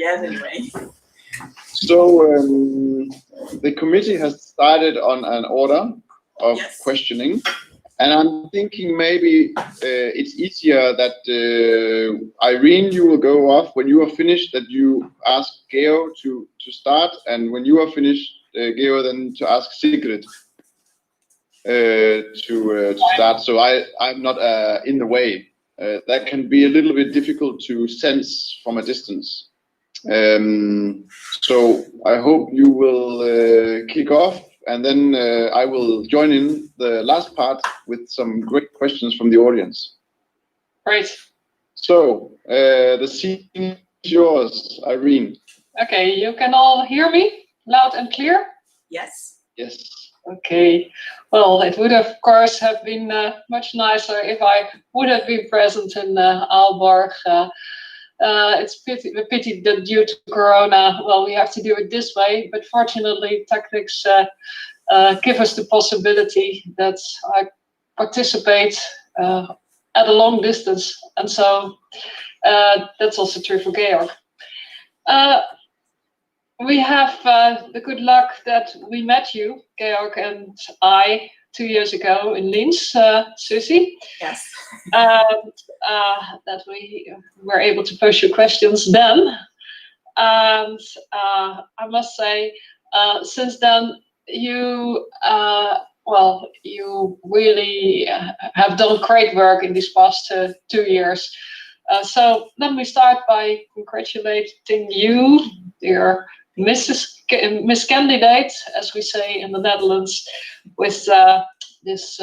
Yes, anyway. So the committee has decided on an order of questioning, and I'm thinking maybe it's easier that Irene, you will go off when you are finished, that you ask Georg to start, and when you are finished, Georg, then to ask Sigrid to start. So I'm not in the way. That can be a little bit difficult to sense from a distance. So I hope you will kick off, and then I will join in the last part with some great questions from the audience. Great. So the scene is yours, Irene. Okay, you can all hear me loud and clear? Yes. Yes. Okay. Well, it would of course have been much nicer if I would have been present in Aalborg. It's a pity that due to Corona, well, we have to do it this way. But fortunately, techniques give us the possibility that I participate at a long distance, and so that's also true for Georg. We have the good luck that we met you, Georg and I, 2 years ago in Linz, Susi. Yes. That we were able to pose your questions then. And I must say, since then, you really have done great work in these past 2 years. So let me start by congratulating you, dear Miss Candidate, as we say in the Netherlands, with this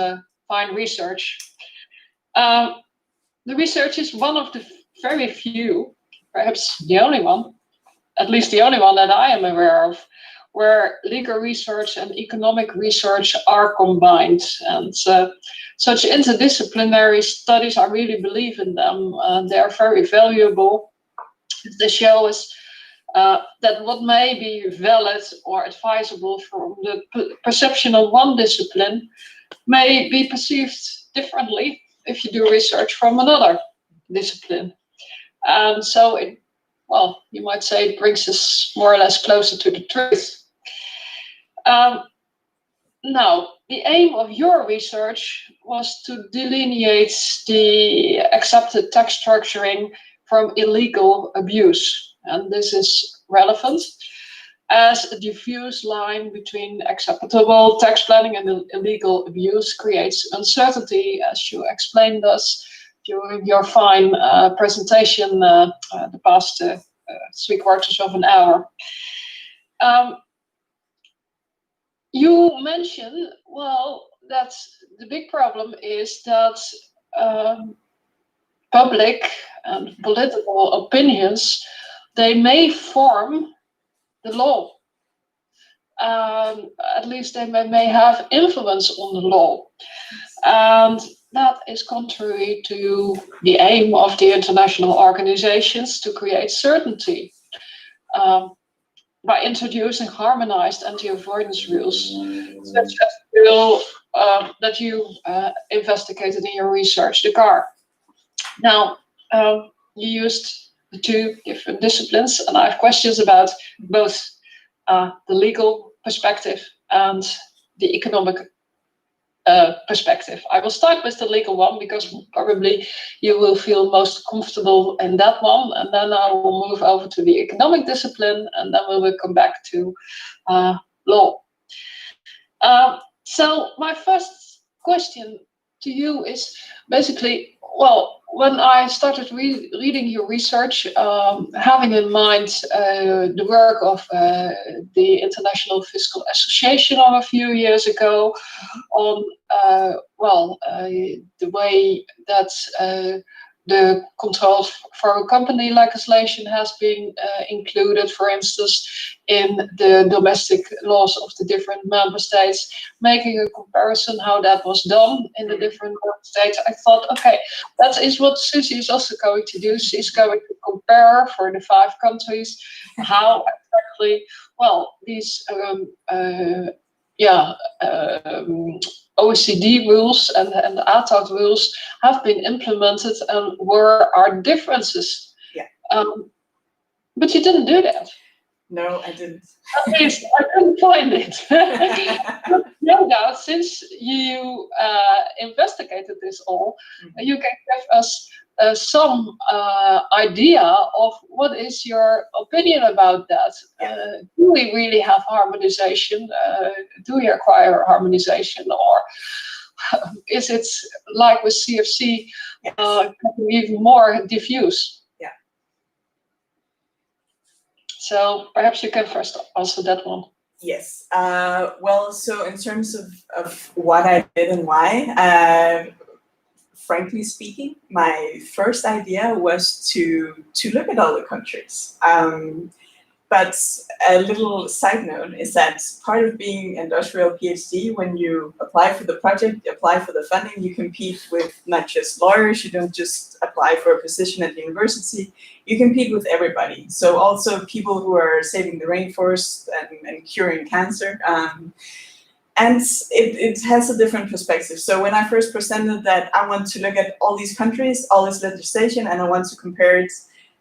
fine research. The research is one of the very few, perhaps the only one, at least the only one that I am aware of, where legal research and economic research are combined. And such interdisciplinary studies, I really believe in them. They are very valuable. They show us that what may be valid or advisable from the perception of one discipline may be perceived differently if you do research from another discipline. And so you might say it brings us more or less closer to the truth. Now, the aim of your research was to delineate the accepted tax structuring from illegal abuse. And this is relevant as a diffuse line between acceptable tax planning and illegal abuse creates uncertainty, as you explained us during your fine presentation the past 3/4 of an hour. You mentioned, that the big problem is that public and political opinions, they may form the law. At least they may have influence on the law. And that is contrary to the aim of the international organizations to create certainty by introducing harmonized anti-avoidance rules, such as the rule that you investigated in your research, the GAR. Now, you used the two different disciplines, and I have questions about both the legal perspective and the economic perspective. I will start with the legal one because probably you will feel most comfortable in that one, and then I will move over to the economic discipline, and then we will come back to law. So my first question to you is basically, when I started reading your research, having in mind the work of the International Fiscal Association of a few years ago on the way that the control for company legislation has been included, for instance, in the domestic laws of the different member states, making a comparison how that was done in the different member states. I thought, okay, that is what Susi is also going to do. She's going to compare for the 5 countries how exactly, these OECD rules and the ATAD rules have been implemented and where are differences. Yeah. But you didn't do that. No, I didn't. At least I couldn't find it. But no doubt, since you investigated this all, you can give us some idea of what is your opinion about that. Do we really have harmonization? Do we require harmonization, or is it like with CFC, even more diffuse? So perhaps you can first answer that one. Yes. Well, so in terms of what I did and why, frankly speaking, my first idea was to look at all the countries. But a little side note is that part of being industrial PhD, when you apply for the project, you apply for the funding, you compete with not just lawyers, you don't just apply for a position at the university, you compete with everybody. So also people who are saving the rainforest and curing cancer. And it has a different perspective. So when I first presented that I want to look at all these countries, all this legislation, and I want to compare it,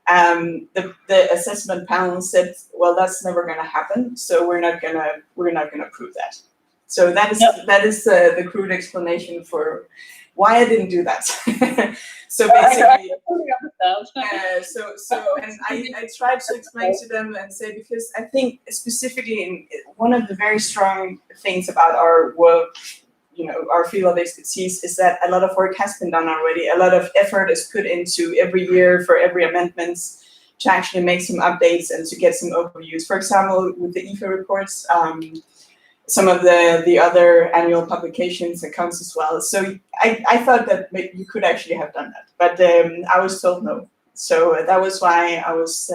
the assessment panel said, well, that's never going to happen, so we're not gonna prove that. So that is the crude explanation for why I didn't do that. So basically, and I tried to explain to them and say, because I think specifically in one of the very strong things about our work, our field of expertise, is that a lot of work has been done already. A lot of effort is put into every year for every amendments to actually make some updates and to get some overviews. For example, with the IFA reports, some of the other annual publications that comes as well. So I thought that you could actually have done that, but I was told no. So that was why I was,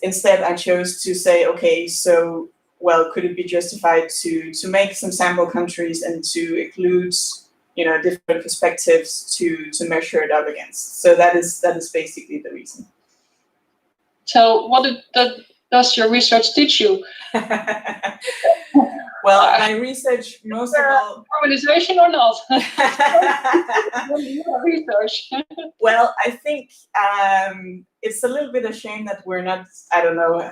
instead I chose to say, okay, so, well, could it be justified to make some sample countries and to include, different perspectives to measure it up against? So that is basically the reason. So what does your research teach you? Well, my research most of all. Harmonization or not? Research. Well, I think it's a little bit a shame that we're not, I don't know,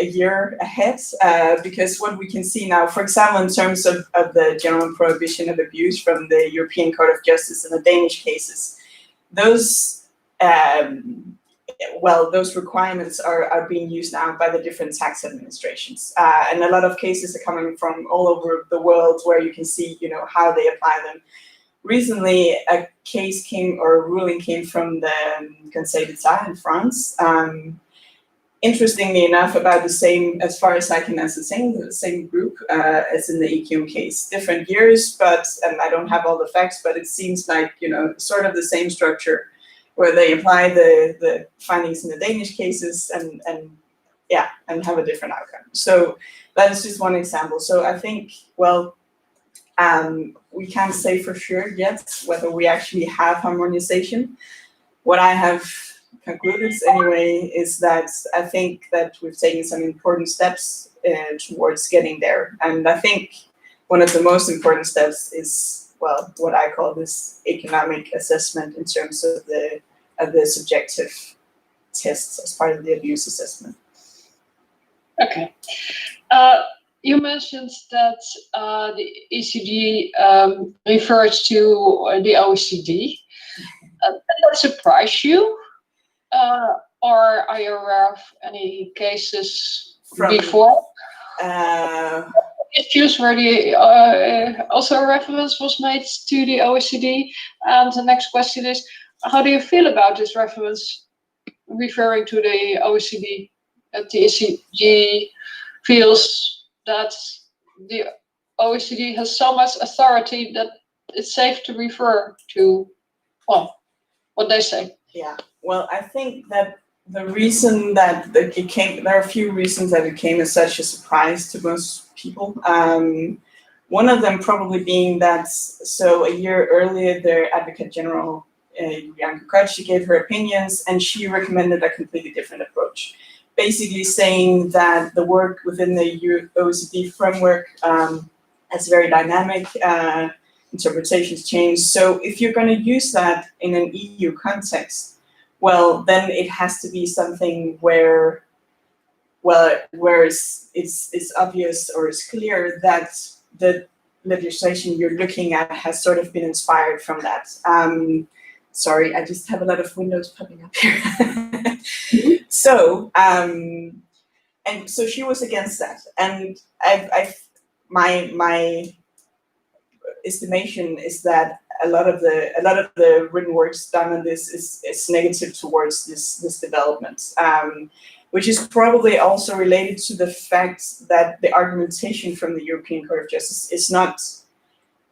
a year ahead, because what we can see now, for example, in terms of the general prohibition of abuse from the European Court of Justice and the Danish cases, those those requirements are being used now by the different tax administrations, and a lot of cases are coming from all over the world where you can see, how they apply them. Recently, a ruling came from the Conseil d'État in France. Interestingly enough, about the same, as far as I can ascertain, the same group as in the EQM case. Different years, and I don't have all the facts, but it seems like, sort of the same structure, where they apply the findings in the Danish cases and have a different outcome. So that is just one example. So I think, well, we can't say for sure yet whether we actually have harmonization. What I have concluded anyway is that I think that we've taken some important steps towards getting there. And I think one of the most important steps is, well, what I call this economic assessment in terms of the subjective tests as part of the abuse assessment. Okay. You mentioned that the ECD refers to the OECD. Did that surprise you? Or are you aware of any cases before? Issues where also a reference was made to the OECD. And the next question is, how do you feel about this reference referring to the OECD? That the ECG feels that the OECD has so much authority that it's safe to refer to, well, what they say. Yeah, well, I think that the reason that it came, there are a few reasons that it came as such a surprise to most people. One of them probably being that, so a year earlier, their Advocate General, Bianca Koch, she gave her opinions and she recommended a completely different approach. Basically saying that the work within the OECD framework is very dynamic, interpretations change. So if you're going to use that in an EU context, well, then it has to be something where it's obvious or it's clear that the legislation you're looking at has sort of been inspired from that. Sorry, I just have a lot of windows popping up here. So, and so she was against that, and my estimation is that a lot of the written works done on this is negative towards this development, which is probably also related to the fact that the argumentation from the European Court of Justice is not,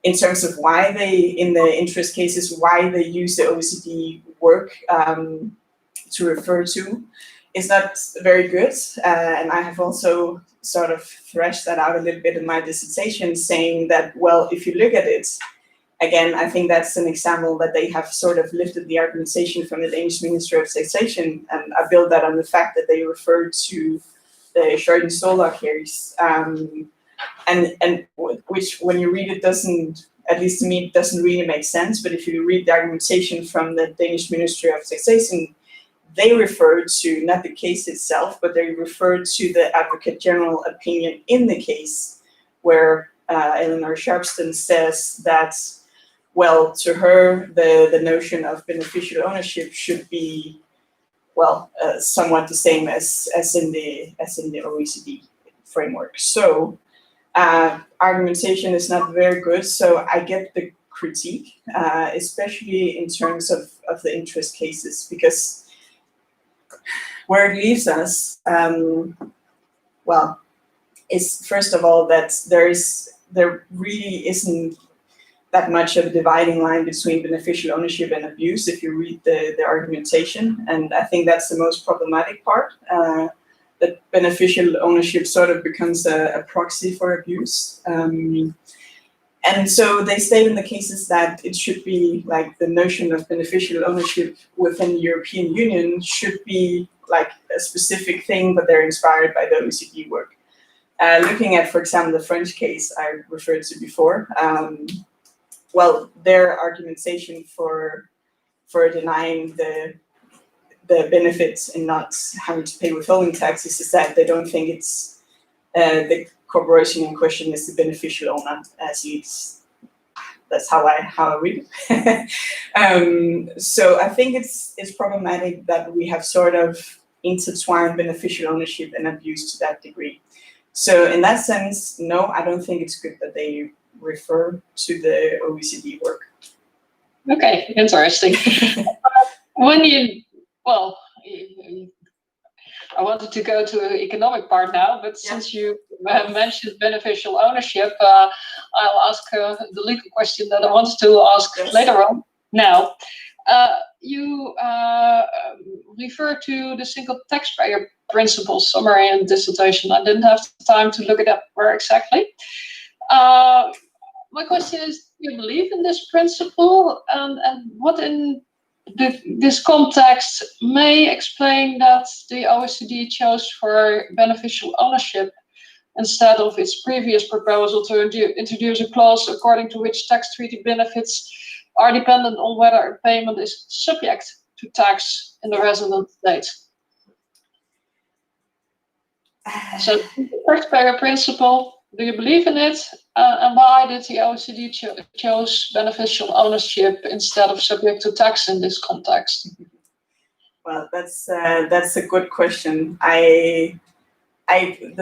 in terms of why they, in the interest cases, why they use the OECD work to refer to, is not very good. And I have also sort of thrashed that out a little bit in my dissertation, saying that, well, if you look at it, again, I think that's an example that they have sort of lifted the argumentation from the Danish Ministry of Taxation, and I build that on the fact that they referred to the Hjorth case, and which, when you read it, doesn't, at least to me, it doesn't really make sense. But if you read the argumentation from the Danish Ministry of Taxation, they referred to not the case itself, but they referred to the Advocate General opinion in the case, where Eleanor Sharpston says that, well, to her, the notion of beneficial ownership should be, well, somewhat the same as in the OECD framework. So argumentation is not very good. So I get the critique, especially in terms of the interest cases, because where it leaves us, well, is first of all that there really isn't that much of a dividing line between beneficial ownership and abuse if you read the argumentation, and I think that's the most problematic part, that beneficial ownership sort of becomes a proxy for abuse. And so they state in the cases that it should be like the notion of beneficial ownership within the European Union should be like a specific thing, but they're inspired by the OECD work. Looking at, for example, the French case I referred to before, well, their argumentation for denying the benefits and not having to pay withholding taxes is that they don't think it's the corporation in question is the beneficial owner, as it's, that's how I read it. So I think it's problematic that we have sort of intertwined beneficial ownership and abuse to that degree. So in that sense, no, I don't think it's good that they refer to the OECD work. Okay, interesting. When you, well, I wanted to go to the economic part now, but since you mentioned beneficial ownership, I'll ask the legal question that I wanted to ask later on. Now, you refer to the single taxpayer principle summary in dissertation. I didn't have time to look it up where exactly. My question is, do you believe in this principle, and what in this context may explain that the OECD chose for beneficial ownership instead of its previous proposal to introduce a clause according to which tax treaty benefits are dependent on whether a payment is subject to tax in the resident state? So, the taxpayer principle, do you believe in it? And why did the OECD chose beneficial ownership instead of subject to tax in this context? Well, that's a good question. The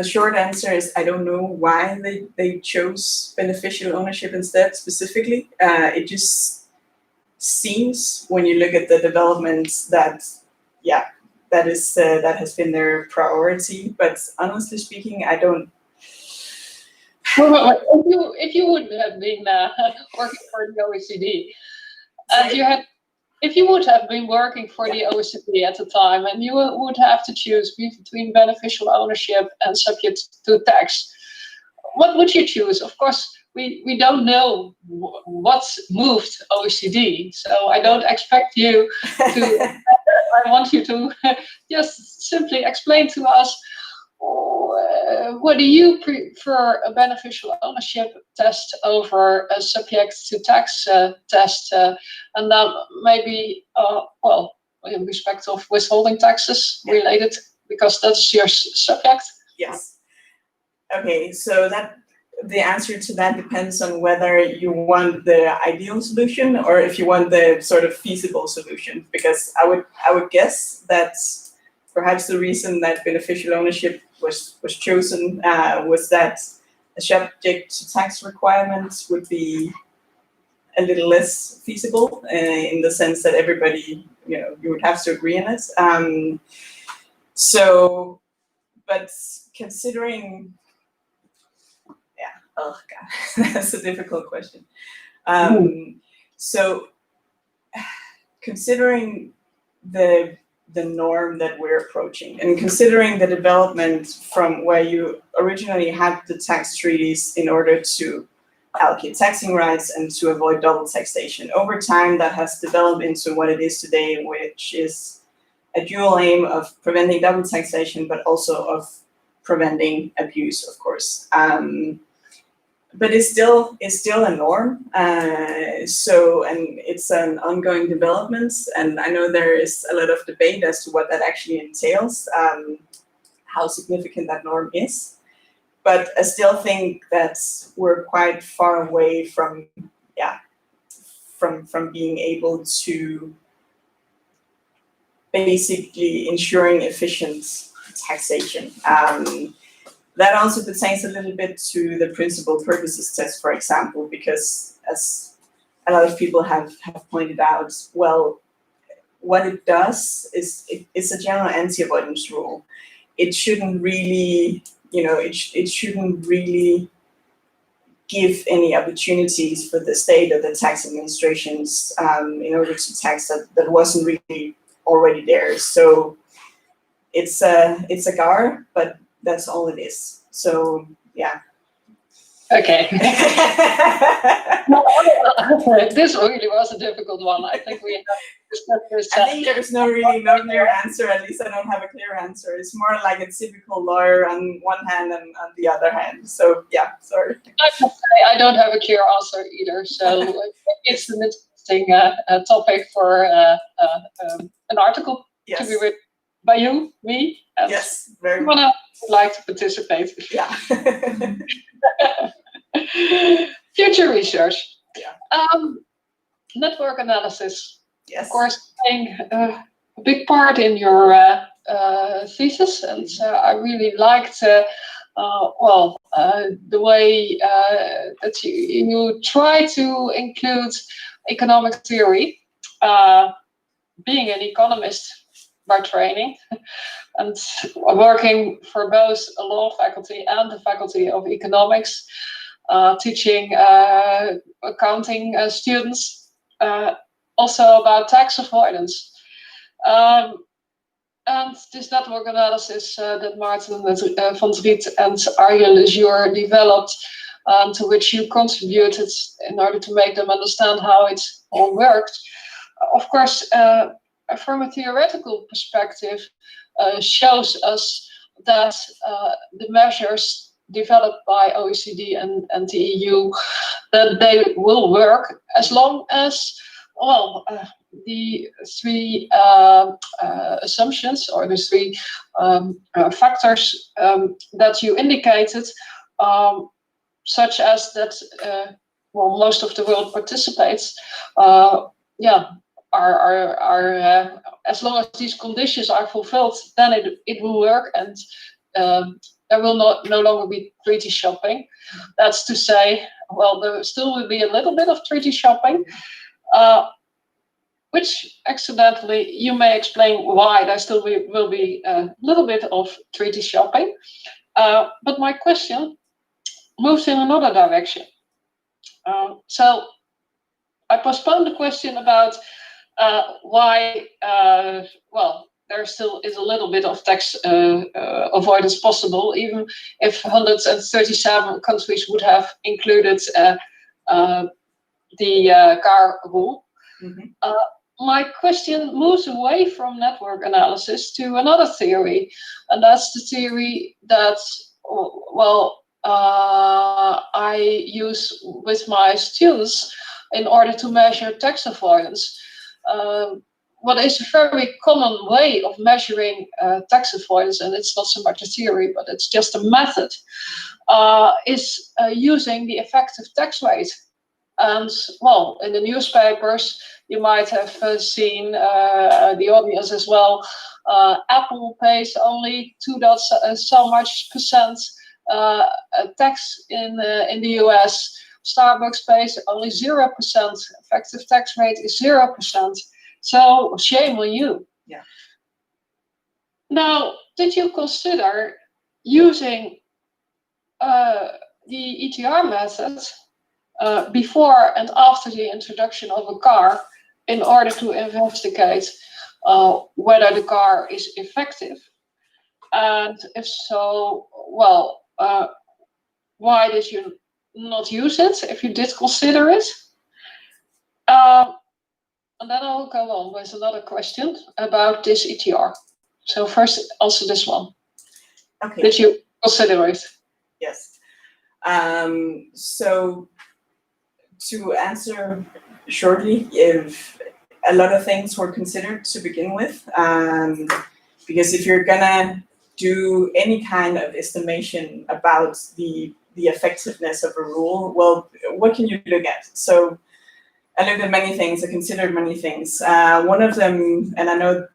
short answer is I don't know why they chose beneficial ownership instead specifically. It just seems, when you look at the developments, that that has been their priority. But honestly speaking, I don't. Well, if you would have been working for the OECD, and if you would have been working for the OECD at the time, and you would have to choose between beneficial ownership and subject to tax, what would you choose? Of course, we don't know what's moved OECD, so I don't expect you to. I want you to just simply explain to us. Whether you prefer a beneficial ownership test over a subject to tax test, and then maybe, well, in respect of withholding taxes related, because that's your subject. Yes. Okay, so the answer to that depends on whether you want the ideal solution or if you want the sort of feasible solution. Because I would guess that perhaps the reason that beneficial ownership was chosen was that the subject to tax requirements would be a little less feasible in the sense that everybody, you would have to agree on it. But considering, oh God, that's a difficult question. So considering the norm that we're approaching, and considering the development from where you originally had the tax treaties in order to allocate taxing rights and to avoid double taxation, over time that has developed into what it is today, which is a dual aim of preventing double taxation, but also of preventing abuse, of course. But it's still a norm. And it's an ongoing development. And I know there is a lot of debate as to what that actually entails, how significant that norm is. But I still think that we're quite far away from being able to basically ensuring efficient taxation. That also pertains a little bit to the principal purposes test, for example, because as a lot of people have pointed out, well, what it does is it's a general anti-avoidance rule. It shouldn't really, it shouldn't really give any opportunities for the state or the tax administrations in order to tax that wasn't really already there. So it's a GAR, but that's all it is. So yeah. Okay. This really was a difficult one. I think we have discussed this. I think there's no clear answer. At least I don't have a clear answer. It's more like a typical lawyer on one hand and on the other hand. So yeah, sorry. I don't have a clear answer either. So it's an interesting topic for an article to be written by you, me, and yes, very anyone else would like to participate. Yeah. Future research. Yeah. Network analysis. Yes. Of course, playing a big part in your thesis, and I really liked the way that you try to include economic theory. Being an economist by training, and working for both a law faculty and the faculty of economics, teaching accounting students, also about tax avoidance. And this network analysis that Maarten van Vliet and Arjen Lejour developed, to which you contributed in order to make them understand how it all worked, of course, from a theoretical perspective, shows us that the measures developed by OECD and the EU, that they will work as long as, the three assumptions or the three factors that you indicated, such as that, most of the world participates, are as long as these conditions are fulfilled, then it will work, and there will no longer be treaty shopping. That's to say, there still will be a little bit of treaty shopping, which accidentally you may explain why there still will be a little bit of treaty shopping. But my question moves in another direction. So I postponed the question about why, there still is a little bit of tax avoidance possible, even if 137 countries would have included the CAR rule. Mm-hmm. My question moves away from network analysis to another theory, and that's the theory that, I use with my students in order to measure tax avoidance. what is a very common way of measuring tax avoidance, and it's not so much a theory, but it's just a method, is using the effective tax rate. And well, in the newspapers, you might have seen the audience as well. Apple pays only 2 so much percent tax in the US. Starbucks pays only 0%. Effective tax rate is 0%. So shame on you. Yeah. Now, did you consider using the ETR method before and after the introduction of a car in order to investigate whether the car is effective? And if so, well, why did you not use it if you did consider it? And then I'll go on with another question about this ETR. So first, answer this one. Okay. Did you consider it? Yes. So to answer shortly, if a lot of things were considered to begin with, because if you're gonna do any kind of estimation about the effectiveness of a rule, well, what can you look at? So I looked at many things, I considered many things. One of them, and I know,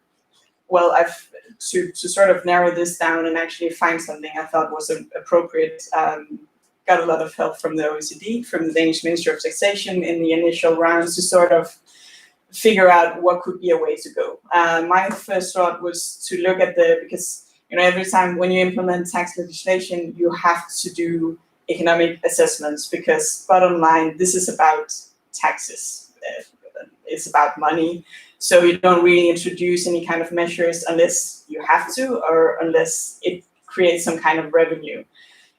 well, I've to sort of narrow this down and actually find something I thought was appropriate, got a lot of help from the OECD, from the Danish Ministry of Taxation in the initial rounds to sort of figure out what could be a way to go. My first thought was to look at because every time when you implement tax legislation, you have to do economic assessments, because bottom line, this is about taxes. It's about money. So you don't really introduce any kind of measures unless you have to, or unless it creates some kind of revenue.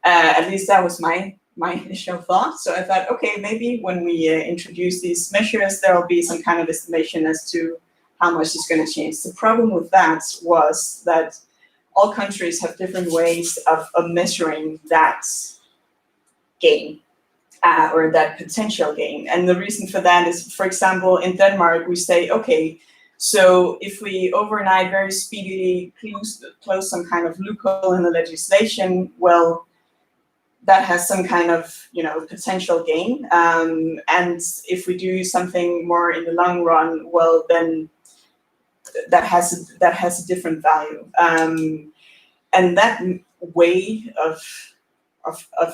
At least that was my initial thought. So I thought, okay, maybe when we introduce these measures, there will be some kind of estimation as to how much it's going to change. The problem with that was that all countries have different ways of measuring that gain. Or that potential gain. And the reason for that is, for example, in Denmark, we say, okay, so if we overnight very speedily close some kind of loophole in the legislation, well, that has some kind of, potential gain. And if we do something more in the long run, well, then that has a different value. And that way of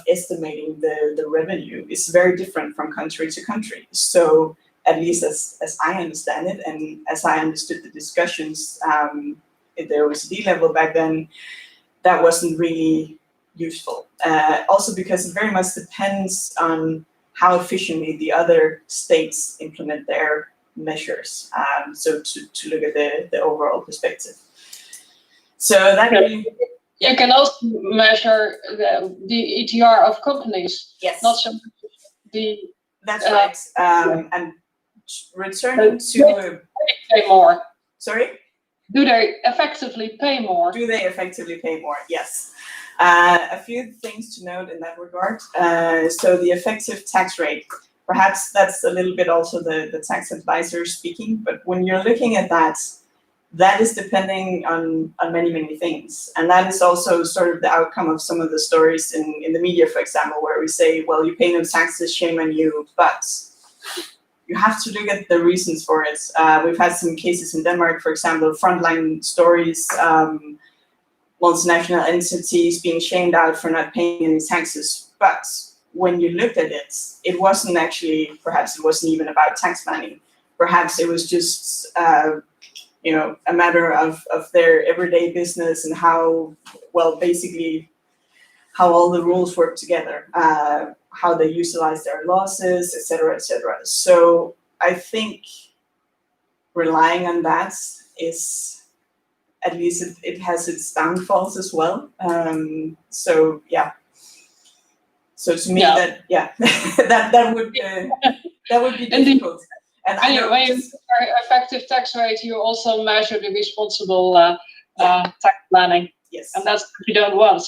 estimating the revenue is very different from country to country. So at least as I understand it, and as I understood the discussions at the OECD level back then, that wasn't really useful. Also because it very much depends on how efficiently the other states implement their measures. So to look at the overall perspective. So that really... You can also measure the ETR of companies. Yes. Not so much the... That's right. And returning to... Pay more. Sorry? Do they effectively pay more? Do they effectively pay more? Yes. A few things to note in that regard. So the effective tax rate, perhaps that's a little bit also the tax advisor speaking, but when you're looking at that is depending on many, many things. And that is also sort of the outcome of some of the stories in the media, for example, where we say, well, you pay no taxes, shame on you, but you have to look at the reasons for it. We've had some cases in Denmark, for example, frontline stories, multinational entities being shamed out for not paying any taxes. But when you looked at it, it wasn't actually, perhaps it wasn't even about tax planning. Perhaps it was just, a matter of their everyday business and how, well, basically how all the rules work together, how they utilize their losses, et cetera, et cetera. So I think relying on that is, at least it has its downfalls as well. So yeah. So to me, that would be difficult. And when you measure effective tax rate, you also measure the responsible tax planning. Yes. And that's what you don't want.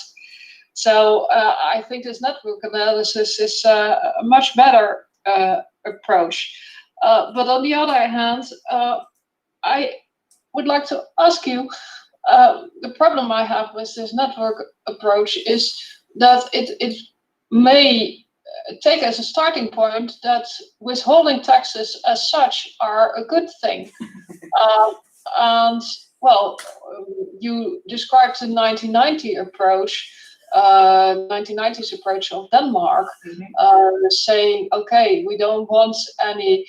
So I think this network analysis is a much better approach. But on the other hand, I would like to ask you, the problem I have with this network approach is that it may take as a starting point that withholding taxes as such are a good thing. And well, you described the 1990 approach, 1990s approach of Denmark, saying, okay, we don't want any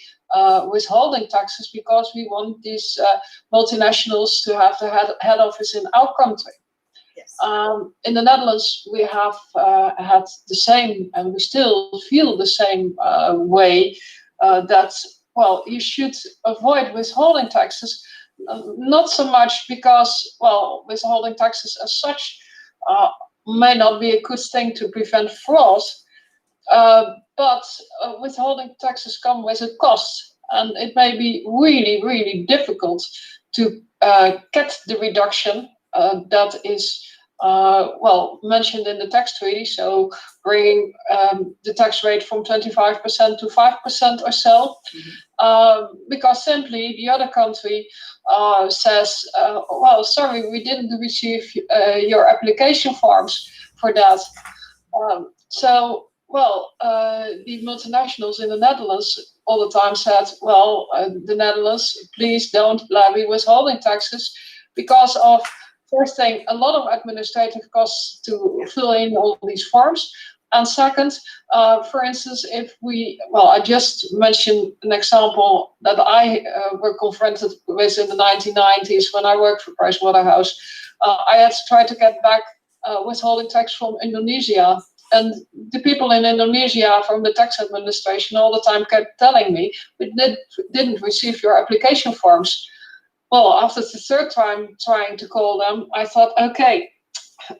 withholding taxes because we want these multinationals to have the head office in our country. Yes. In the Netherlands, we have had the same, and we still feel the same way that, well, you should avoid withholding taxes, not so much because, well, withholding taxes as such may not be a good thing to prevent fraud, but withholding taxes come with a cost, and it may be really, really difficult to get the reduction that is well mentioned in the tax treaty. So bringing the tax rate from 25% to 5% or so, because simply the other country says, well, sorry, we didn't receive your application forms for that. So, well, the multinationals in the Netherlands all the time said, well, the Netherlands, please don't levy withholding taxes because of, first thing, a lot of administrative costs to fill in all these forms. And second, for instance, if we, well, I just mentioned an example that I were confronted with in the 1990s when I worked for Pricewaterhouse. I had to try to get back withholding tax from Indonesia. And the people in Indonesia from the tax administration all the time kept telling me, we didn't receive your application forms. Well, after the third time trying to call them, I thought, okay,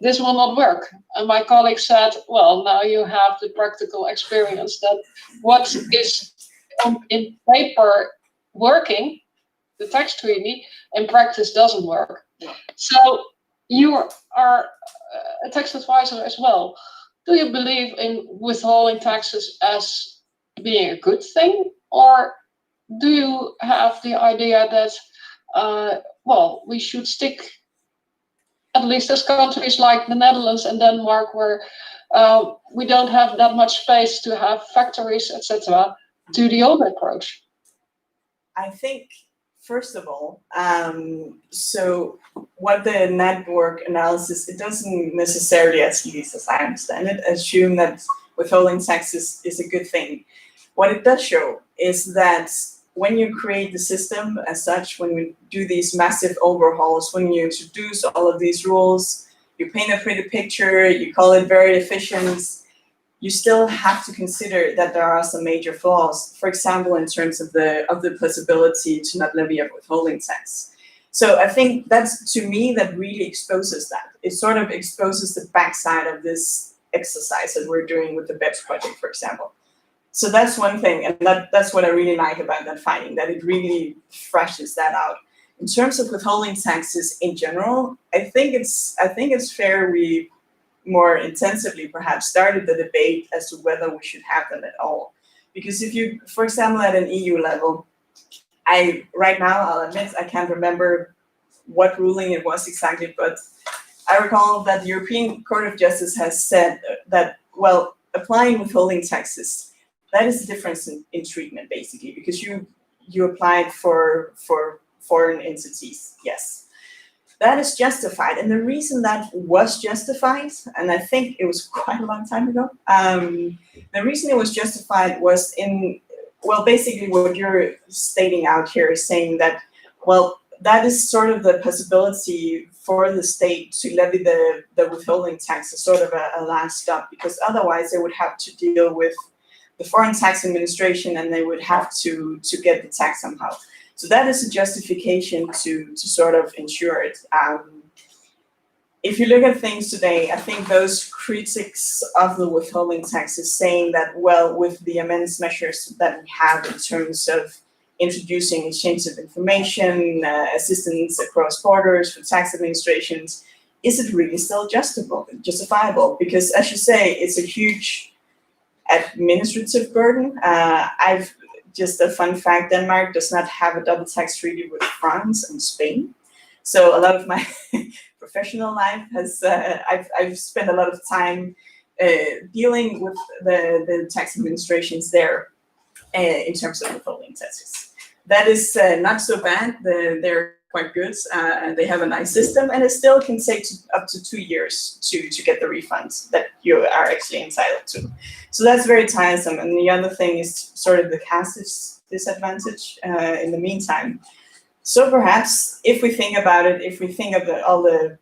this will not work. And my colleague said, well, now you have the practical experience that what is in paper working, the tax treaty, in practice doesn't work. So you are a tax advisor as well. Do you believe in withholding taxes as being a good thing? Or do you have the idea that, well, we should stick, at least as countries like the Netherlands and Denmark, where we don't have that much space to have factories, etc., to the old approach? I think, first of all, so what the network analysis, it doesn't necessarily, at least as I understand it, assume that withholding taxes is a good thing. What it does show is that when you create the system as such, when we do these massive overhauls, when you introduce all of these rules, you paint a pretty picture, you call it very efficient, you still have to consider that there are some major flaws, for example, in terms of the possibility to not levy a withholding tax. So I think that's, to me, that really exposes that. It sort of exposes the backside of this exercise that we're doing with the BEPS project, for example. So that's one thing, and that's what I really like about that finding, that it really freshes that out. In terms of withholding taxes in general, I think it's fair we more intensively perhaps started the debate as to whether we should have them at all. Because if you, for example, at an EU level, right now, I'll admit, I can't remember what ruling it was exactly, but I recall that the European Court of Justice has said that, well, applying withholding taxes, that is the difference in treatment, basically, because you applied for foreign entities, yes. That is justified, and the reason that was justified, and I think it was quite a long time ago, the reason it was justified was well, basically what you're stating out here is saying that, well, that is sort of the possibility for the state to levy the withholding tax as sort of a last stop, because otherwise they would have to deal with the foreign tax administration and they would have to get the tax somehow. So that is a justification to sort of ensure it. If you look at things today, I think those critics of the withholding tax is saying that, well, with the immense measures that we have in terms of introducing exchange of information, assistance across borders for tax administrations, is it really still justifiable? Because as you say, it's a huge administrative burden. just a fun fact, Denmark does not have a double tax treaty with France and Spain. So a lot of my professional life has, I've spent a lot of time dealing with the tax administrations there in terms of withholding taxes. That is not so bad. They're quite good. They have a nice system, and it still can take up to 2 years to get the refunds that you are actually entitled to. So that's very tiresome. And the other thing is sort of the caste disadvantage in the meantime. So perhaps if we think about it, if we think of all the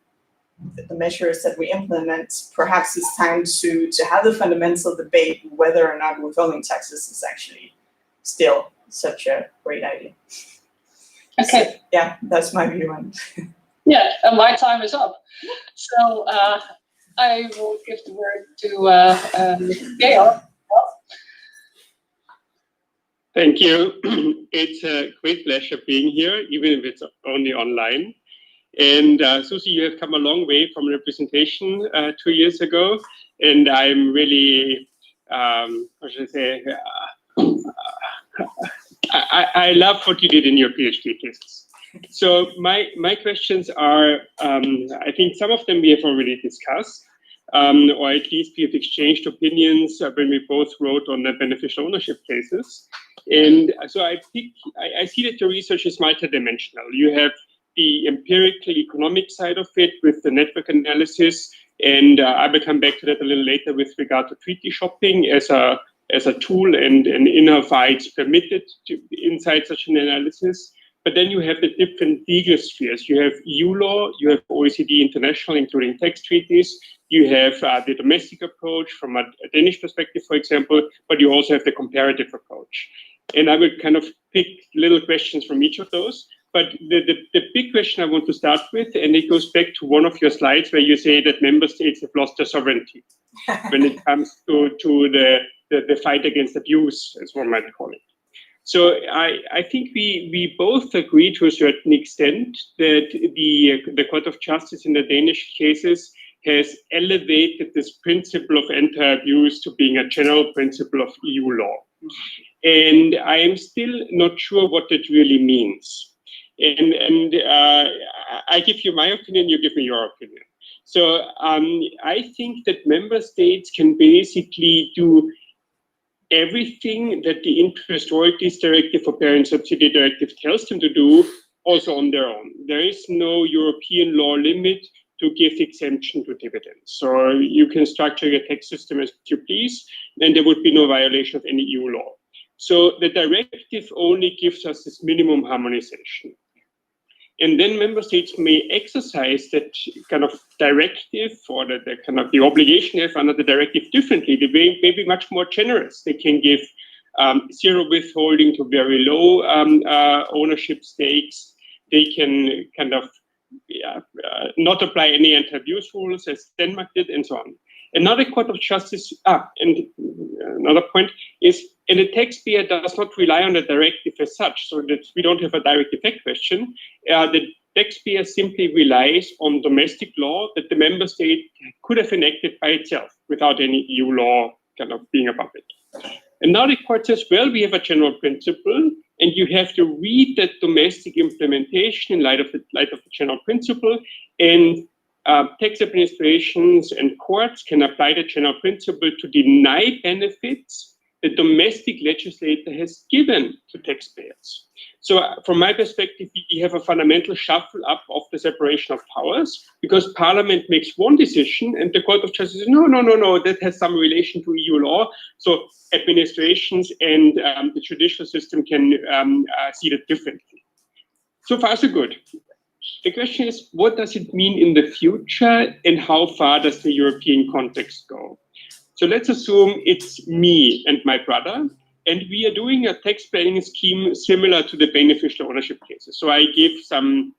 measures that we implement, perhaps it's time to have the fundamental debate whether or not withholding taxes is actually still such a great idea. Okay. So, yeah, that's my view on it. Yeah, and my time is up. So I will give the word to Georg. Thank you. It's a great pleasure being here, even if it's only online. And Susi, you have come a long way from representation 2 years ago, and I'm really, what should I say, I love what you did in your PhD thesis. So my questions are, I think some of them we have already discussed, or at least we have exchanged opinions when we both wrote on the beneficial ownership cases. And so I see that your research is multidimensional. You have the empirical economic side of it with the network analysis, and I will come back to that a little later with regard to treaty shopping as a tool and in how far it's permitted to inside such an analysis. But then you have the different legal spheres. You have EU law, you have OECD International, including tax treaties. You have the domestic approach from a Danish perspective, for example, but you also have the comparative approach. And I will kind of pick little questions from each of those. But the big question I want to start with, and it goes back to one of your slides where you say that member states have lost their sovereignty when it comes to the fight against abuse, as one might call it. So I think we both agree to a certain extent that the Court of Justice in the Danish cases has elevated this principle of anti-abuse to being a general principle of EU law. And I am still not sure what that really means. And I give you my opinion, you give me your opinion. So I think that member states can basically do everything that the Interest Royalties Directive or Parent Subsidy Directive tells them to do, also on their own. There is no European law limit to give exemption to dividends. So you can structure your tax system as you please, and there would be no violation of any EU law. So the directive only gives us this minimum harmonization. And then member states may exercise that kind of directive or the kind of the obligation they have under the directive differently. They may be much more generous. They can give zero withholding to very low ownership stakes. They can kind of not apply any anti-abuse rules as Denmark did, and so on. Another Court of Justice, and another point is, and the taxpayer does not rely on the directive as such, so that we don't have a direct effect question. The taxpayer simply relies on domestic law that the member state could have enacted by itself without any EU law kind of being above it. And now the court says, well, we have a general principle, and you have to read that domestic implementation in light of the general principle, and tax administrations and courts can apply the general principle to deny benefits the domestic legislator has given to taxpayers. So from my perspective, we have a fundamental shuffle up of the separation of powers, because Parliament makes one decision and the Court of Justice says, no, that has some relation to EU law. So administrations and the judicial system can see that differently. So far, so good. The question is, what does it mean in the future, and how far does the European context go? So let's assume it's me and my brother, and we are doing a tax planning scheme similar to the beneficial ownership cases. So I give some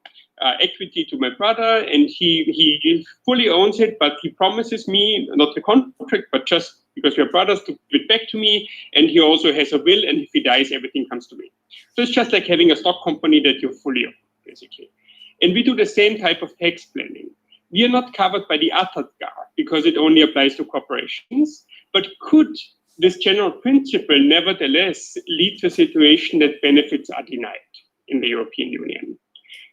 equity to my brother, and he fully owns it, but he promises me, not the contract, but just because we're brothers, to give it back to me, and he also has a will, and if he dies, everything comes to me. So it's just like having a stock company that you fully own, basically. And we do the same type of tax planning. We are not covered by the Attardgar because it only applies to corporations, but could this general principle nevertheless leads to a situation that benefits are denied in the European Union.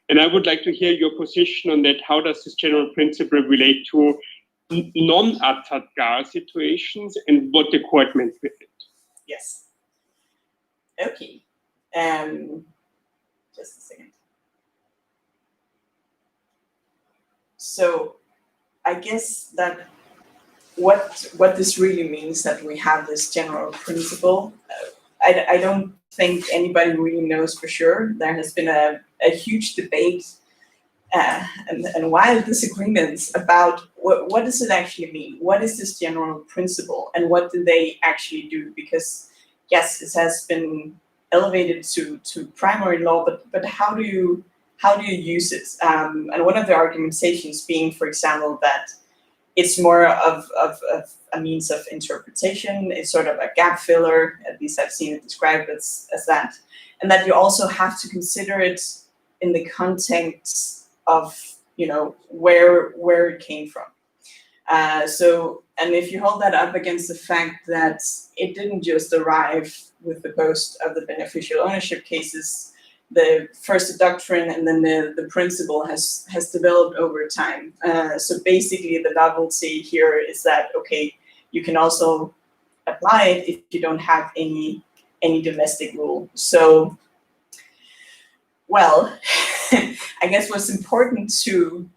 And I would like to hear your position on that. How does this general principle relate to non-Attard situations and what the court meant with it? Yes. Okay. Just a second. So I guess that what this really means, that we have this general principle, I don't think anybody really knows for sure. There has been a huge debate and wild disagreements about what does it actually mean? What is this general principle and what do they actually do? Because yes, it has been elevated to primary law, but how do you use it? And one of the argumentations being, for example, that it's more of a means of interpretation. It's sort of a gap filler, at least I've seen it described as that. And that you also have to consider it in the context of, where it came from. And if you hold that up against the fact that it didn't just arrive with the post of the beneficial ownership cases, the first doctrine and then the principle has developed over time. So basically the novelty here is that, okay, you can also apply it if you don't have any domestic rule. So, well, I guess what's important to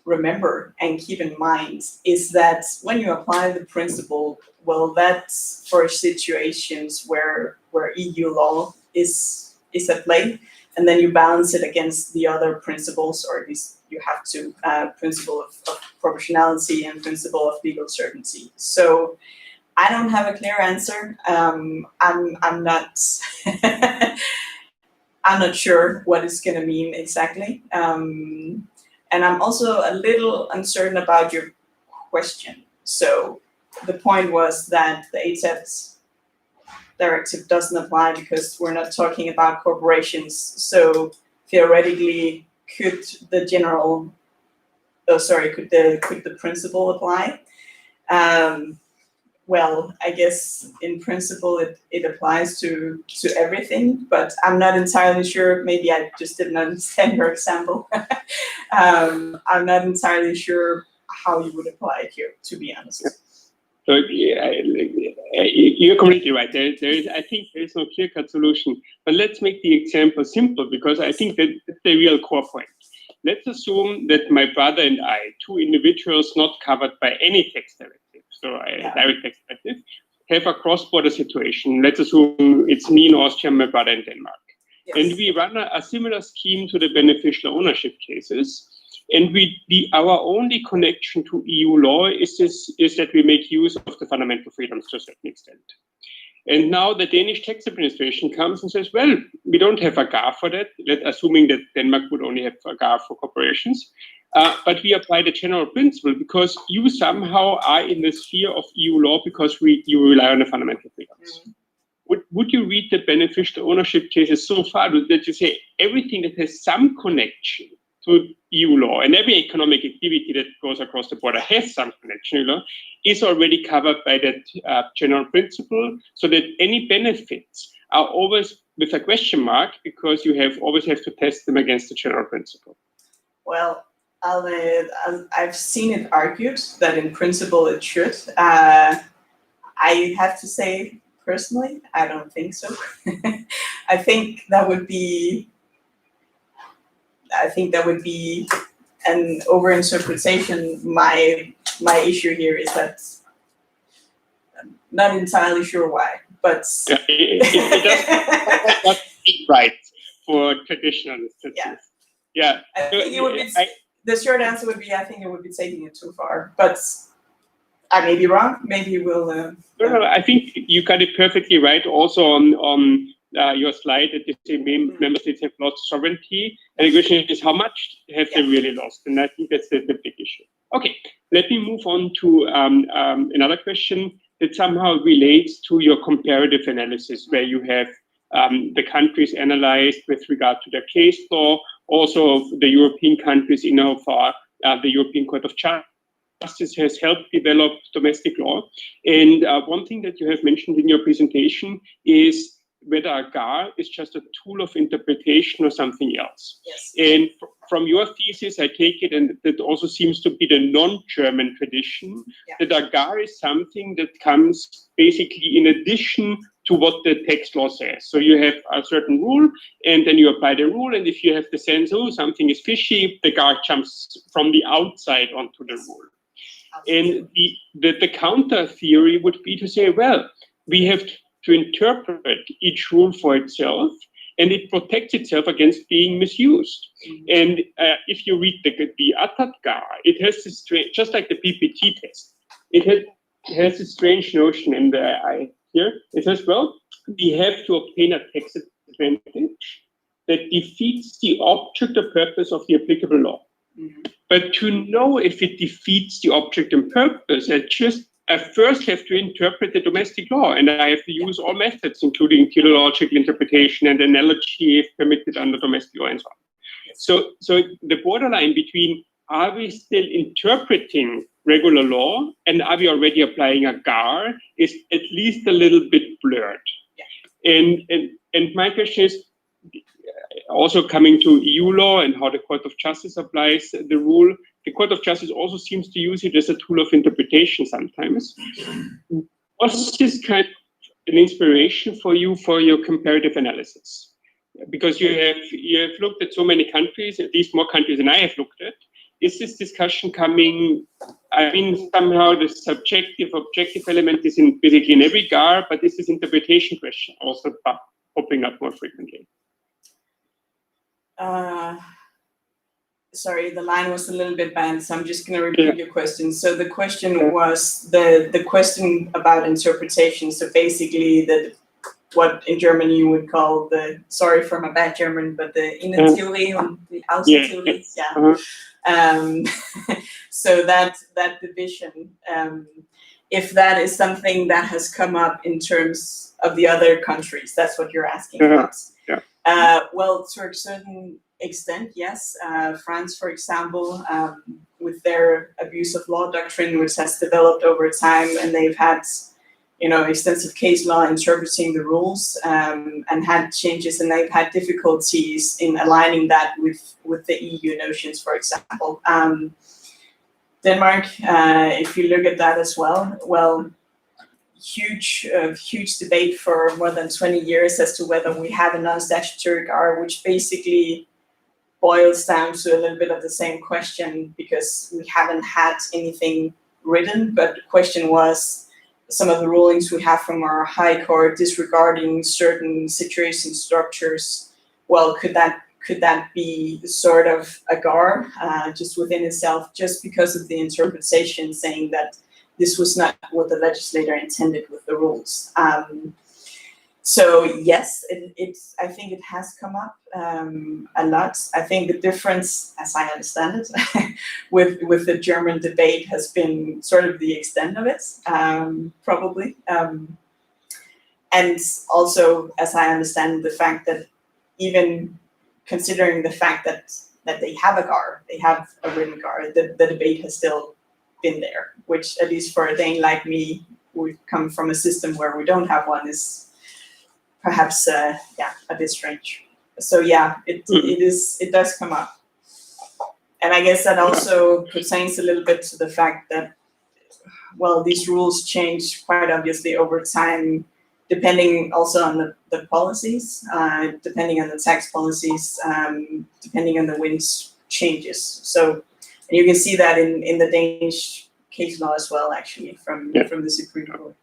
remember and keep in mind is that when you apply the principle, well, that's for situations where EU law is at play, and then you balance it against the other principles, or at least you have to, principle of proportionality and principle of legal certainty. So I don't have a clear answer. I'm not I'm not sure what it's going to mean exactly. And I'm also a little uncertain about your question. So the point was that the ATEPT directive doesn't apply because we're not talking about corporations. So theoretically, could the principle apply? Well, I guess in principle it applies to everything, but I'm not entirely sure. Maybe I just didn't understand your example. I'm not entirely sure how you would apply it here, to be honest. So you're completely right. I think there is no clear-cut solution. But let's make the example simple, because I think that's the real core point. Let's assume that my brother and I, two individuals not covered by any tax directive, so a direct tax directive, have a cross-border situation. Let's assume it's me in Austria, my brother in Denmark. Yes. And we run a similar scheme to the beneficial ownership cases. And our only connection to EU law is that we make use of the fundamental freedoms to a certain extent. And now the Danish tax administration comes and says, well, we don't have a GAR for that, assuming that Denmark would only have a GAR for corporations. But we apply the general principle because you somehow are in the sphere of EU law because you rely on the fundamental freedoms. Mm-hmm. Would you read the beneficial ownership cases so far that you say everything that has some connection to EU law, and every economic activity that goes across the border has some connection to law, is already covered by that general principle, so that any benefits are always with a question mark, because you always have to test them against the general principle? Well, I've seen it argued that in principle it should. I have to say, personally, I don't think so. I think that would be an overinterpretation. My issue here is that I'm not entirely sure why, but it does not be right for traditional institutions. Yeah. I think it would be, the short answer would be, I think it would be taking it too far, but I may be wrong. Maybe we'll. No, I think you got it perfectly right. Also on your slide that you say member states have lost sovereignty, and the question is how much have they really lost, and I think that's the big issue. Okay, let me move on to another question that somehow relates to your comparative analysis, where you have the countries analyzed with regard to their case law, also the European countries in how far the European Court of Justice justice has helped develop domestic law. And one thing that you have mentioned in your presentation is whether a GAR is just a tool of interpretation or something else. Yes. And from your thesis, I take it, and that also seems to be the non-German tradition, that a GAR is something that comes basically in addition to what the text law says. So you have a certain rule, and then you apply the rule, and if you have the sense, oh, something is fishy, the GAR jumps from the outside onto the rule. And the counter theory would be to say, well, we have to interpret each rule for itself, and it protects itself against being misused. And if you read the ATAT GAR, it has this strange, just like the PPT test, it has this strange notion, and here it says, well, we have to obtain a text advantage that defeats the object or purpose of the applicable law. But to know if it defeats the object and purpose, I first have to interpret the domestic law, and I have to use all methods, including teleological interpretation and analogy if permitted under domestic law and so on. So the borderline between are we still interpreting regular law and are we already applying a GAR is at least a little bit blurred. And my question is, also coming to EU law and how the Court of Justice applies the rule, the Court of Justice also seems to use it as a tool of interpretation sometimes. Was this kind of an inspiration for you for your comparative analysis? Because you have looked at so many countries, at least more countries than I have looked at. Is this discussion coming, I mean, somehow the objective element is basically in every GAR, but is this interpretation question also popping up more frequently? Sorry, the line was a little bit bad, so I'm just going to repeat your question. So the question was the question about interpretation. So basically, what in German you would call sorry for my bad German, but the Innentheorie and the Außentheorie. So that division, if that is something that has come up in terms of the other countries, that's what you're asking about. Well, to a certain extent, yes. France, for example, with their abuse of law doctrine, which has developed over time, and they've had, extensive case law interpreting the rules, and had changes, and they've had difficulties in aligning that with the EU notions, for example. Denmark, if you look at that as well, huge debate for more than 20 years as to whether we have a non-statutory GAR, which basically boils down to a little bit of the same question, because we haven't had anything written, but the question was some of the rulings we have from our High Court disregarding certain situation structures. Well, could that be sort of a GAR just within itself, just because of the interpretation saying that this was not what the legislator intended with the rules. So yes, I think it has come up a lot. I think the difference, as I understand it, with the German debate has been sort of the extent of it, probably. And also, as I understand, the fact that even considering the fact that they have a GAR, they have a written GAR, the debate has still been there, which at least for a Dane like me, we come from a system where we don't have one, is perhaps a bit strange. So it does come up, and I guess that also pertains a little bit to the fact that, well, these rules change quite obviously over time, depending also on the policies, depending on the tax policies, depending on the winds changes. So. And you can see that in the Danish case law as well, actually, from the Supreme Court.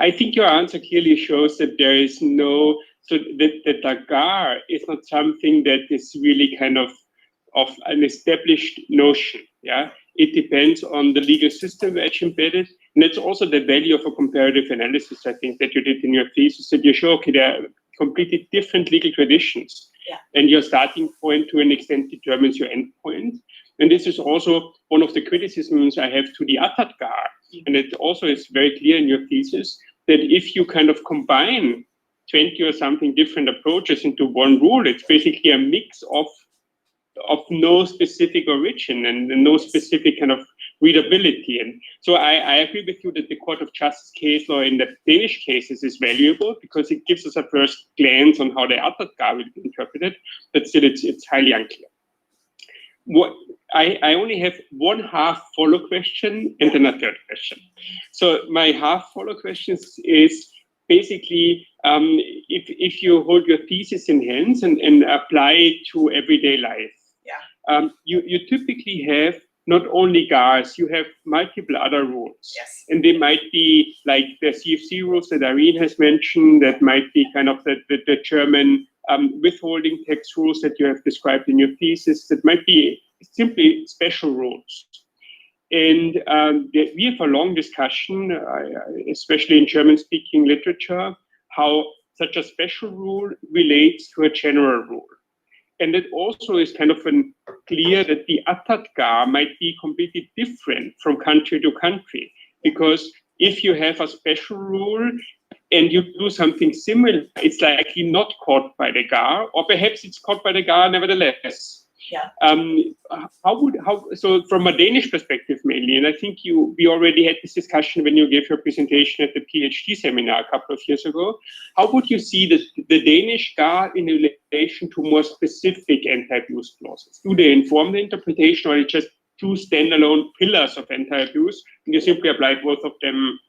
I think your answer clearly shows that there is that the GAR is not something that is really kind of an established notion. Yeah, it depends on the legal system that's embedded, and that's also the value of a comparative analysis. I think that you did in your thesis, that you show, okay, there are completely different legal traditions. And your starting point to an extent determines your end point. And this is also one of the criticisms I have to the ATAT GAR. And it also is very clear in your thesis that if you kind of combine 20 or something different approaches into one rule, it's basically a mix of of no specific origin and no specific kind of readability. And so I agree with you that the Court of Justice case law in the Danish cases is valuable because it gives us a first glance on how the Attergar will be interpreted, but still it's highly unclear. I only have one half follow question and then a third question. So my half follow question is basically if you hold your thesis in hands and apply it to everyday life, you typically have not only GARs, you have multiple other rules. Yes. And they might be like the CFC rules that Irene has mentioned, that might be kind of the German withholding tax rules that you have described in your thesis, that might be simply special rules. And we have a long discussion, especially in German-speaking literature, how such a special rule relates to a general rule. And it also is kind of clear that the Attergar might be completely different from country to country, because if you have a special rule and you do something similar, it's likely not caught by the GAR, or perhaps it's caught by the GAR nevertheless. Yeah. So from a Danish perspective mainly, and I think we already had this discussion when you gave your presentation at the PhD seminar a couple of years ago. How would you see the Danish GAR in relation to more specific anti-abuse clauses? Do they inform the interpretation, or are it just two standalone pillars of anti-abuse, and you simply apply both of them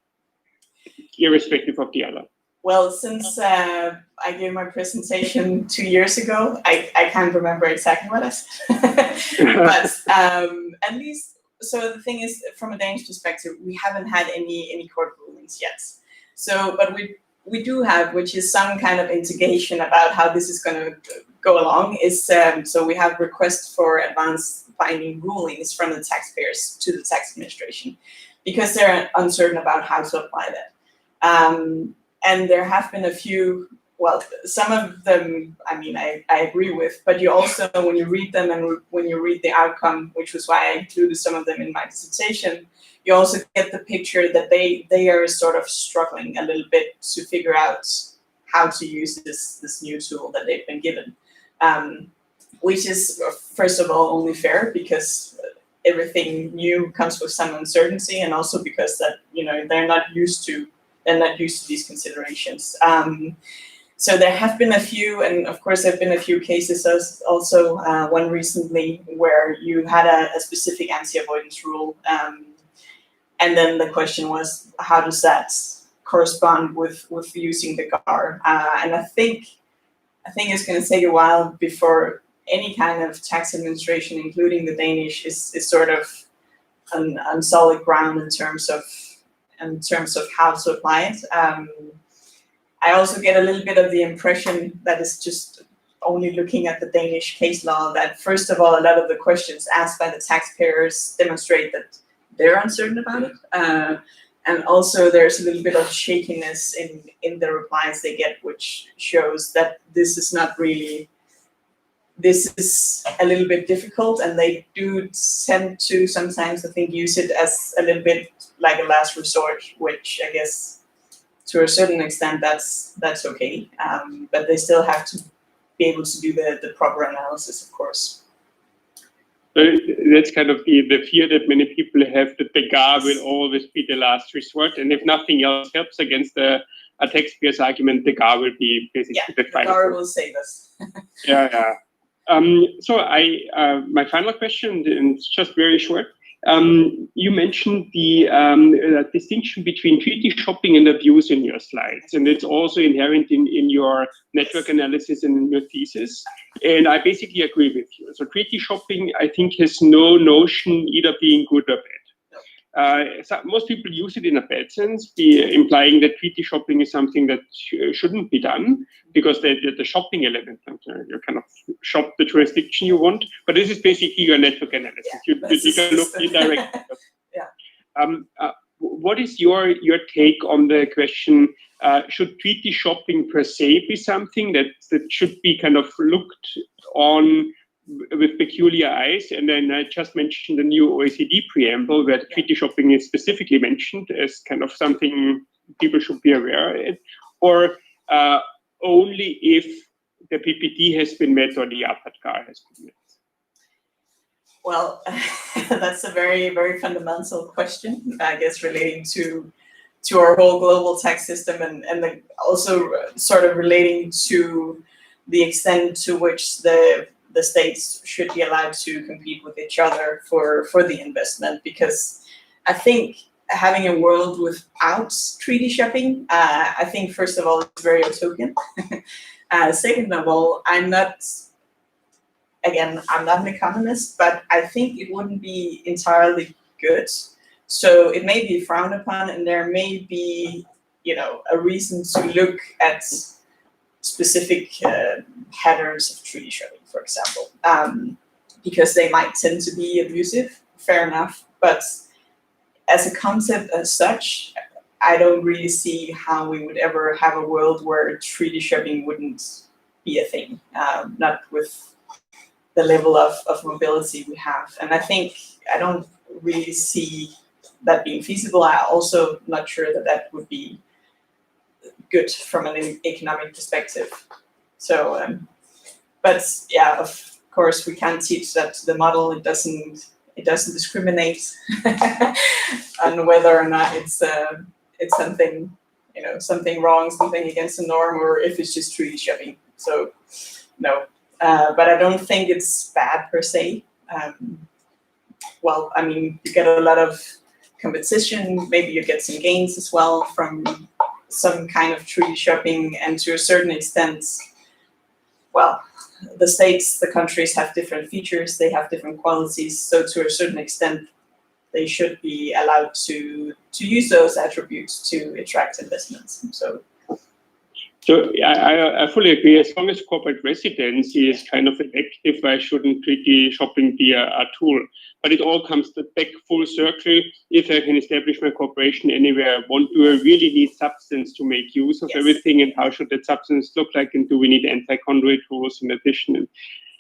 irrespective of the other? Well, since I gave my presentation 2 years ago, I can't remember exactly what I said. But at least, so the thing is, from a Danish perspective, we haven't had any court rulings yet. So, but we do have, which is some kind of indication about how this is going to go along, is so we have requests for advanced binding rulings from the taxpayers to the tax administration, because they're uncertain about how to apply that. And there have been a few, well, some of them, I mean, I agree with, but you also, when you read them and when you read the outcome, which was why I included some of them in my dissertation, you also get the picture that they are sort of struggling a little bit to figure out how to use this new tool that they've been given, which is, first of all, only fair, because everything new comes with some uncertainty, and also because that, you know, they're not used to these considerations. So there have been a few, and of course there have been a few cases also, one recently where you had a specific anti-avoidance rule, and then the question was, how does that correspond with using the GAR? And I think it's going to take a while before any kind of tax administration, including the Danish, is sort of on solid ground in terms of how to apply it. I also get a little bit of the impression that it's just only looking at the Danish case law that, first of all, a lot of the questions asked by the taxpayers demonstrate that they're uncertain about it. And also there's a little bit of shakiness in the replies they get, which shows that this is not really, this is a little bit difficult, and they do tend to sometimes, I think, use it as a little bit like a last resort, which I guess to a certain extent that's okay, but they still have to be able to do the proper analysis, of course. So that's kind of the fear that many people have, that the GAR will always be the last resort, and if nothing else helps against a taxpayer's argument, the GAR will be basically the final. The GAR will save us. Yeah. So my final question, and it's just very short. You mentioned the distinction between treaty shopping and abuse in your slides, and it's also inherent in your network analysis and in your thesis. And I basically agree with you. So treaty shopping, I think, has no notion either being good or bad. So most people use it in a bad sense, implying that treaty shopping is something that shouldn't be done, because the shopping element, you kind of shop the jurisdiction you want. But this is basically your network analysis. You can look indirect. What is your take on the question? Should treaty shopping per se be something that should be kind of looked on with peculiar eyes? And then I just mentioned the new OECD preamble, where treaty shopping is specifically mentioned as kind of something people should be aware of, or only if the PPT has been met or the Attergar has been met? Well, that's a very, very fundamental question, I guess, relating to our whole global tax system, and also sort of relating to the extent to which the states should be allowed to compete with each other for the investment. Because I think having a world without treaty shopping, I think first of all it's very utopian. Second of all, I'm not an economist, but I think it wouldn't be entirely good. So it may be frowned upon, and there may be, a reason to look at specific patterns of treaty shopping, for example, because they might tend to be abusive. Fair enough, but as a concept as such, I don't really see how we would ever have a world where treaty shopping wouldn't be a thing, not with the level of mobility we have. And I don't really see that being feasible. I'm also not sure that would be good from an economic perspective. So, but yeah, of course, we can't teach that to the model. It doesn't discriminate on whether or not it's something, something wrong, something against the norm, or if it's just treaty shopping. So, no. But I don't think it's bad per se. Well, I mean, you get a lot of competition, maybe you get some gains as well from some kind of treaty shopping, and to a certain extent, well, the states, the countries have different features, they have different qualities, so to a certain extent, they should be allowed to use those attributes to attract investments. So I fully agree. As long as corporate residency is kind of elective, why shouldn't treaty shopping be a tool? But it all comes back full circle. If I can establish my corporation anywhere, do I really need substance to make use of everything? And how should that substance look like? And do we need anti-conduit rules in addition? And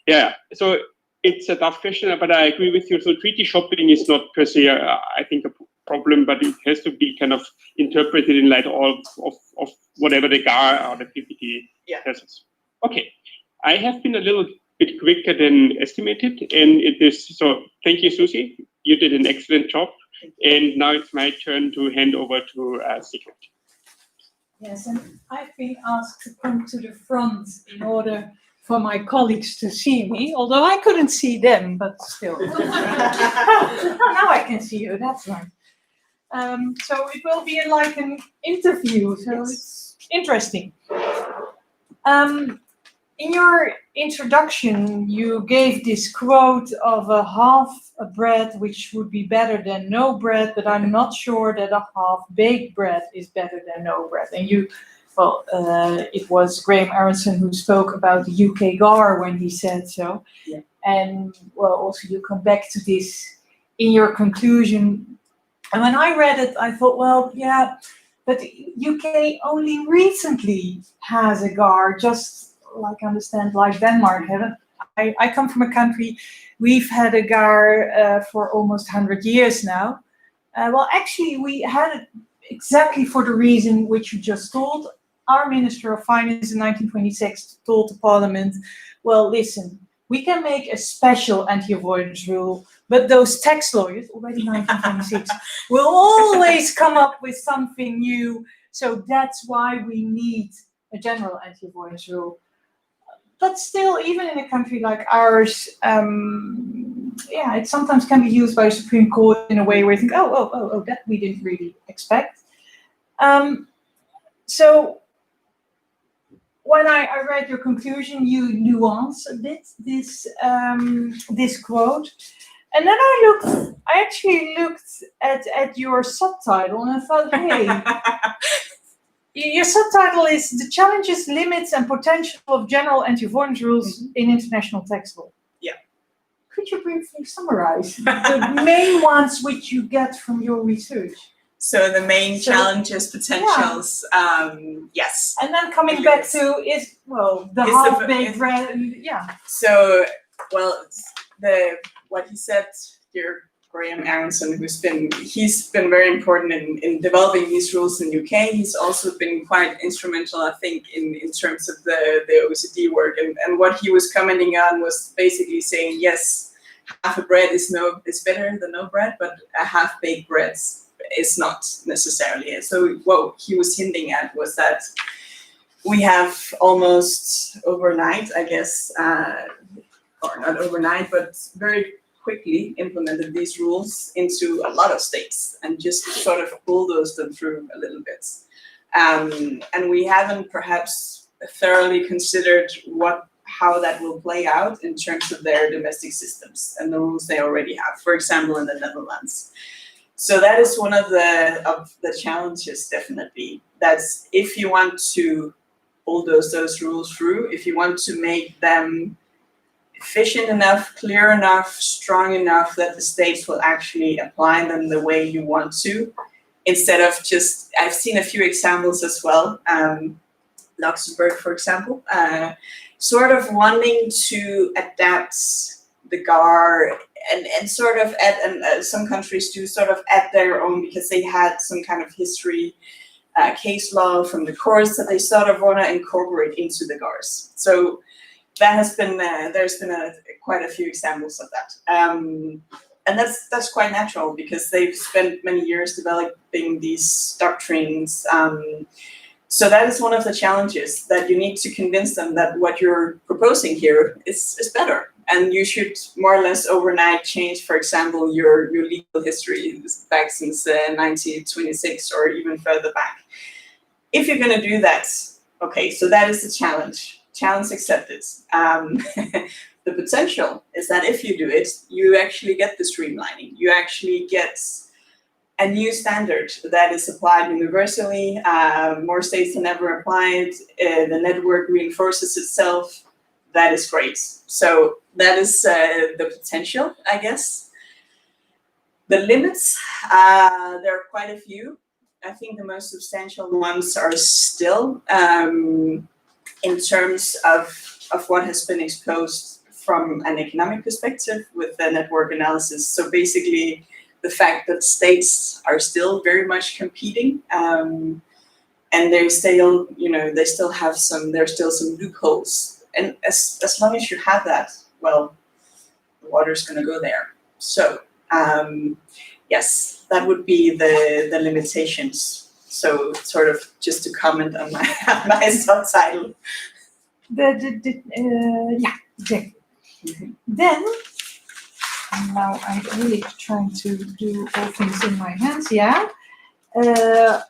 yeah, so it's a tough question, but I agree with you. So treaty shopping is not per se, I think, a problem, but it has to be kind of interpreted in light of whatever the GAR or the PPT tells us. Okay, I have been a little bit quicker than estimated, and it is so. Thank you, Susi. You did an excellent job, and now it's my turn to hand over to Sigrid. Yes, and I've been asked to come to the front in order for my colleagues to see me, although I couldn't see them, but still. Now I can see you. That's right. So it will be like an interview, so it's interesting. In your introduction, you gave this quote of a half a bread which would be better than no bread, but I'm not sure that a half-baked bread is better than no bread. And it was Graham Bærentzen who spoke about the UK GAR when he said so. Yeah. And also you come back to this in your conclusion. And when I read it, I thought, but UK only recently has a GAR, just like Denmark haven't. I come from a country, we've had a GAR for almost 100 years now. Actually, we had it exactly for the reason which you just told. Our Minister of Finance in 1926 told the Parliament, well, listen, we can make a special anti-avoidance rule, but those tax lawyers, already 1926, will always come up with something new. So that's why we need a general anti-avoidance rule. But still, even in a country like ours, it sometimes can be used by the Supreme Court in a way where you think, that we didn't really expect. So when I read your conclusion, you nuance a bit this quote. And then I actually looked at your subtitle and I thought, hey, your subtitle is The Challenges, Limits and Potential of General Anti-Avoidance Rules in International Tax Law. Yeah. Could you briefly summarize the main ones which you get from your research? So the main challenges, potentials, yes. And then coming back to the half-baked bread, So, what he said, dear Graham Bærentzen, he's been very important in developing these rules in the UK. He's also been quite instrumental, I think, in terms of the OECD work. And what he was commenting on was basically saying, yes, half a bread is better than no bread, but a half-baked bread is not necessarily. So what he was hinting at was that we have almost overnight, I guess, or not overnight, but very quickly implemented these rules into a lot of states and just sort of bulldozed them through a little bit. And we haven't perhaps thoroughly considered how that will play out in terms of their domestic systems and the rules they already have, for example, in the Netherlands. So that is one of the challenges, definitely. That's if you want to bulldoze those rules through, if you want to make them efficient enough, clear enough, strong enough that the states will actually apply them the way you want to, instead of just, I've seen a few examples as well, Luxembourg, for example, sort of wanting to adapt the GAR and sort of some countries do sort of add their own because they had some kind of history, case law from the courts that they sort of want to incorporate into the GARs. So that has been, there's been quite a few examples of that. And that's quite natural because they've spent many years developing these doctrines. So that is one of the challenges, that you need to convince them that what you're proposing here is better. And you should more or less overnight change, for example, your legal history back since 1926 or even further back. If you're going to do that, okay, so that is the challenge. Challenge accepted. The potential is that if you do it, you actually get the streamlining. You actually get a new standard that is applied universally. More states than ever applied. The network reinforces itself. That is great. So that is the potential, I guess. The limits, there are quite a few. I think the most substantial ones are still in terms of what has been exposed from an economic perspective with the network analysis. So basically, the fact that states are still very much competing, and they still, there's still some loopholes. And as long as you have that, well, the water's going to go there. So yes, that would be the limitations. So sort of just to comment on my subtitle. Yeah, exactly. Mm-hmm. Then, now I'm really trying to do all things in my hands, yeah.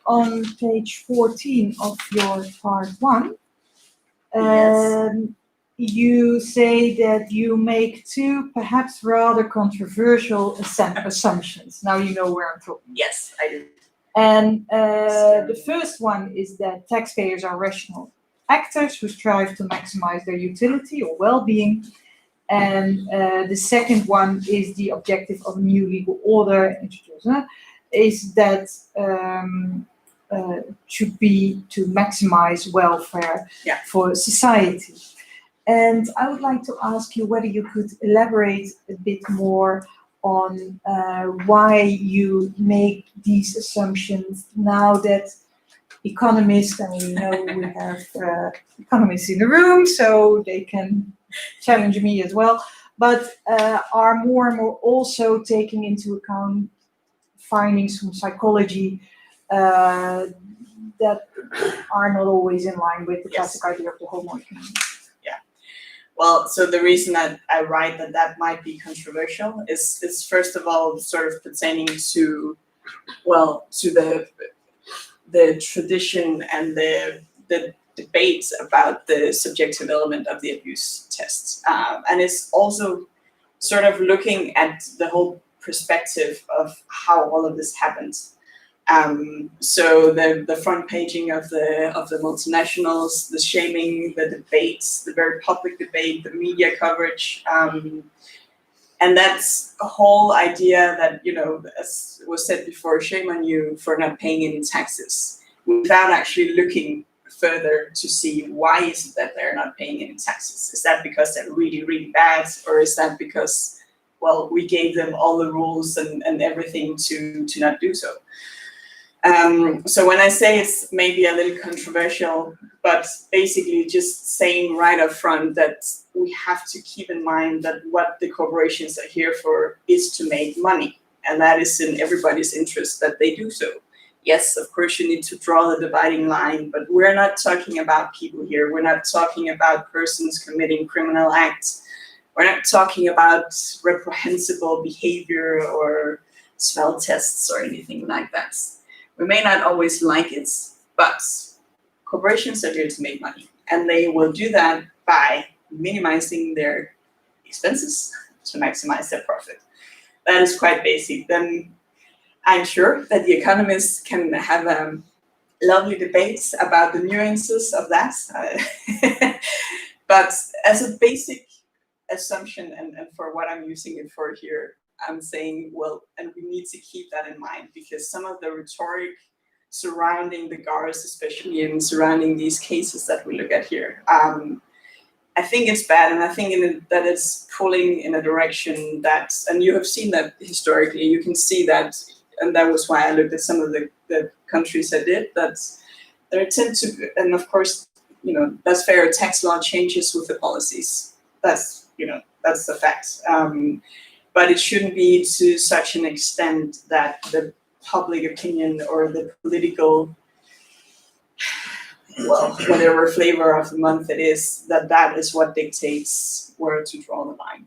On page 14 of your part 1, Yes. you say that you make 2 perhaps rather controversial assumptions. Now you know where I'm talking. Yes, I do. And the first one is that taxpayers are rational actors who strive to maximize their utility or well-being. And the second one is the objective of a new legal order introduced, is that should be to maximize welfare for society. And I would like to ask you whether you could elaborate a bit more on why you make these assumptions now that economists, and we know we have economists in the room, so they can challenge me as well, but are more and more also taking into account findings from psychology that are not always in line with the classic idea of the homo economicus. Well, so the reason that I write that might be controversial is first of all sort of pertaining to, well, to the tradition and the debates about the subjective element of the abuse tests. And it's also sort of looking at the whole perspective of how all of this happens. So the front paging of the multinationals, the shaming, the debates, the very public debate, the media coverage, and that's a whole idea that, as was said before, shame on you for not paying any taxes, without actually looking further to see why is it that they're not paying any taxes. Is that because they're really, really bad, or is that because, well, we gave them all the rules and everything to not do so? So when I say it's maybe a little controversial, but basically just saying right up front that we have to keep in mind that what the corporations are here for is to make money. And that is in everybody's interest that they do so. Yes, of course, you need to draw the dividing line, but we're not talking about people here. We're not talking about persons committing criminal acts. We're not talking about reprehensible behavior or smell tests or anything like that. We may not always like it, but corporations are here to make money, and they will do that by minimizing their expenses to maximize their profit. That is quite basic. Then I'm sure that the economists can have lovely debates about the nuances of that. But as a basic assumption, and for what I'm using it for here, I'm saying, well, and we need to keep that in mind, because some of the rhetoric surrounding the GARs, especially in surrounding these cases that we look at here, I think it's bad, and I think that it's pulling in a direction that, and you have seen that historically, you can see that, and that was why I looked at some of the countries that did, that there tend to, and of course, that's fair, tax law changes with the policies. That's the fact. But it shouldn't be to such an extent that the public opinion or the political, well, whatever flavor of the month it is, that is what dictates where to draw the line.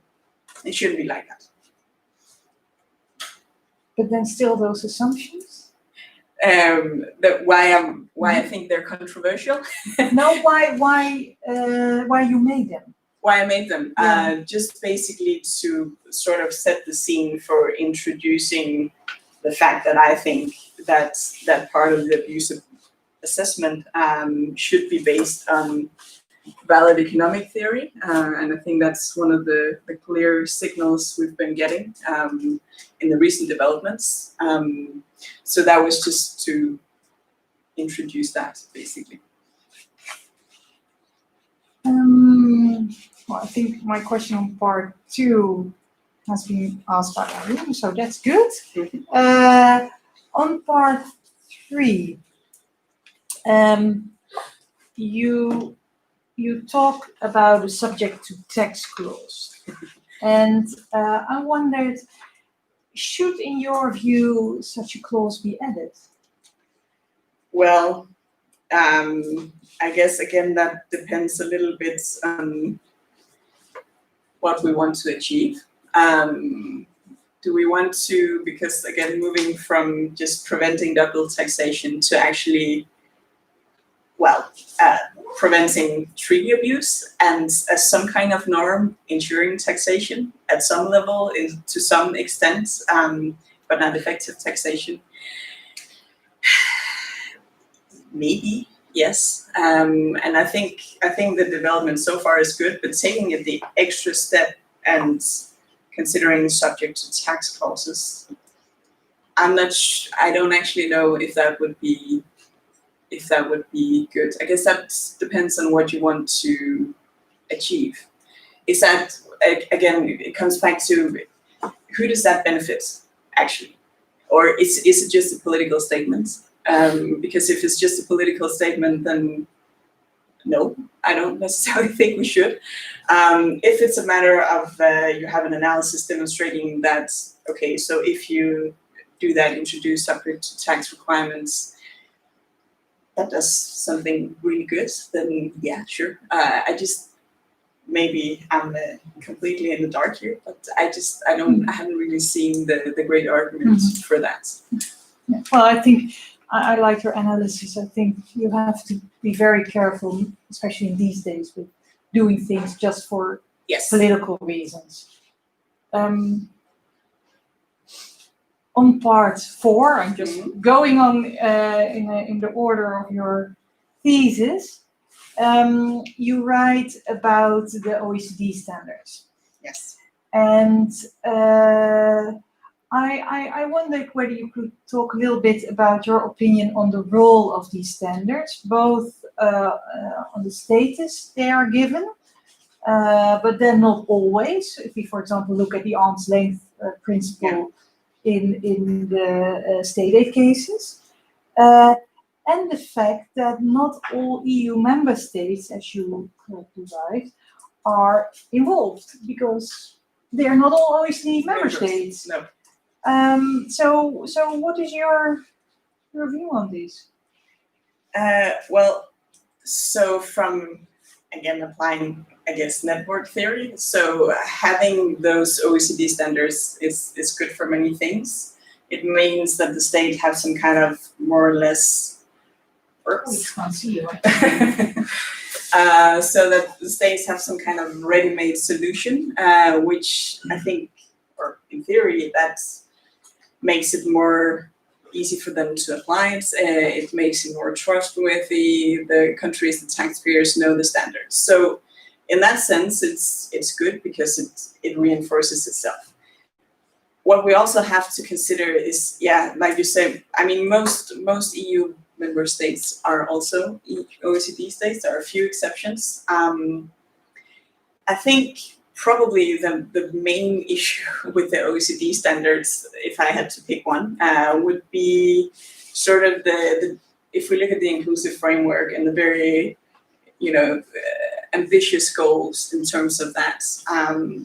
It shouldn't be like that. But then still those assumptions? Why I think they're controversial? No, why you made them? Why I made them? Yeah. Just basically to sort of set the scene for introducing the fact that I think that part of the abusive assessment should be based on valid economic theory, and I think that's one of the clear signals we've been getting in the recent developments. So that was just to introduce that, basically. Well, I think my question on part 2 has been asked by Irene, so that's good. On part 3, you talk about the subject to tax clause, and I wondered, should, in your view, such a clause be added? Well, I guess again that depends a little bit on what we want to achieve. Do we want to, because again, moving from just preventing double taxation to actually, well, preventing treaty abuse and as some kind of norm ensuring taxation at some level to some extent, but not effective taxation. Maybe, yes. And I think the development so far is good, but taking it the extra step and considering subject to tax clauses, I don't actually know if that would be good. I guess that depends on what you want to achieve. Is that, again, it comes back to who does that benefit actually? Or is it just a political statement? Because if it's just a political statement, then no, I don't necessarily think we should. If it's a matter of you have an analysis demonstrating that, okay, so if you do that, introduce subject to tax requirements, that does something really good, then yeah, sure. Maybe I'm completely in the dark here, but I haven't really seen the great argument for that. Yeah. Well, I think I like your analysis. I think you have to be very careful, especially in these days, with doing things just for political reasons. On part 4, I'm just going on in the order of your thesis. You write about the OECD standards. Yes. And I wondered whether you could talk a little bit about your opinion on the role of these standards, both on the status they are given, but then not always. If we, for example, look at the arm's length principle in the state aid cases, and the fact that not all EU member states, as you correctly write, are involved, because they are not all OECD member states. No. So what is your view on this? Well, so from, again, applying, I guess, network theory, so having those OECD standards is good for many things. It means that the state has some kind of more or less, so that the states have some kind of ready-made solution, which I think, or in theory, that makes it more easy for them to apply it. It makes it more trustworthy. The countries, the taxpayers know the standards. So in that sense, it's good because it reinforces itself. What we also have to consider is, yeah, like you say, I mean, most EU member states are also OECD states. There are a few exceptions. I think probably the main issue with the OECD standards, if I had to pick one, would be sort of if we look at the inclusive framework and the very, ambitious goals in terms of that.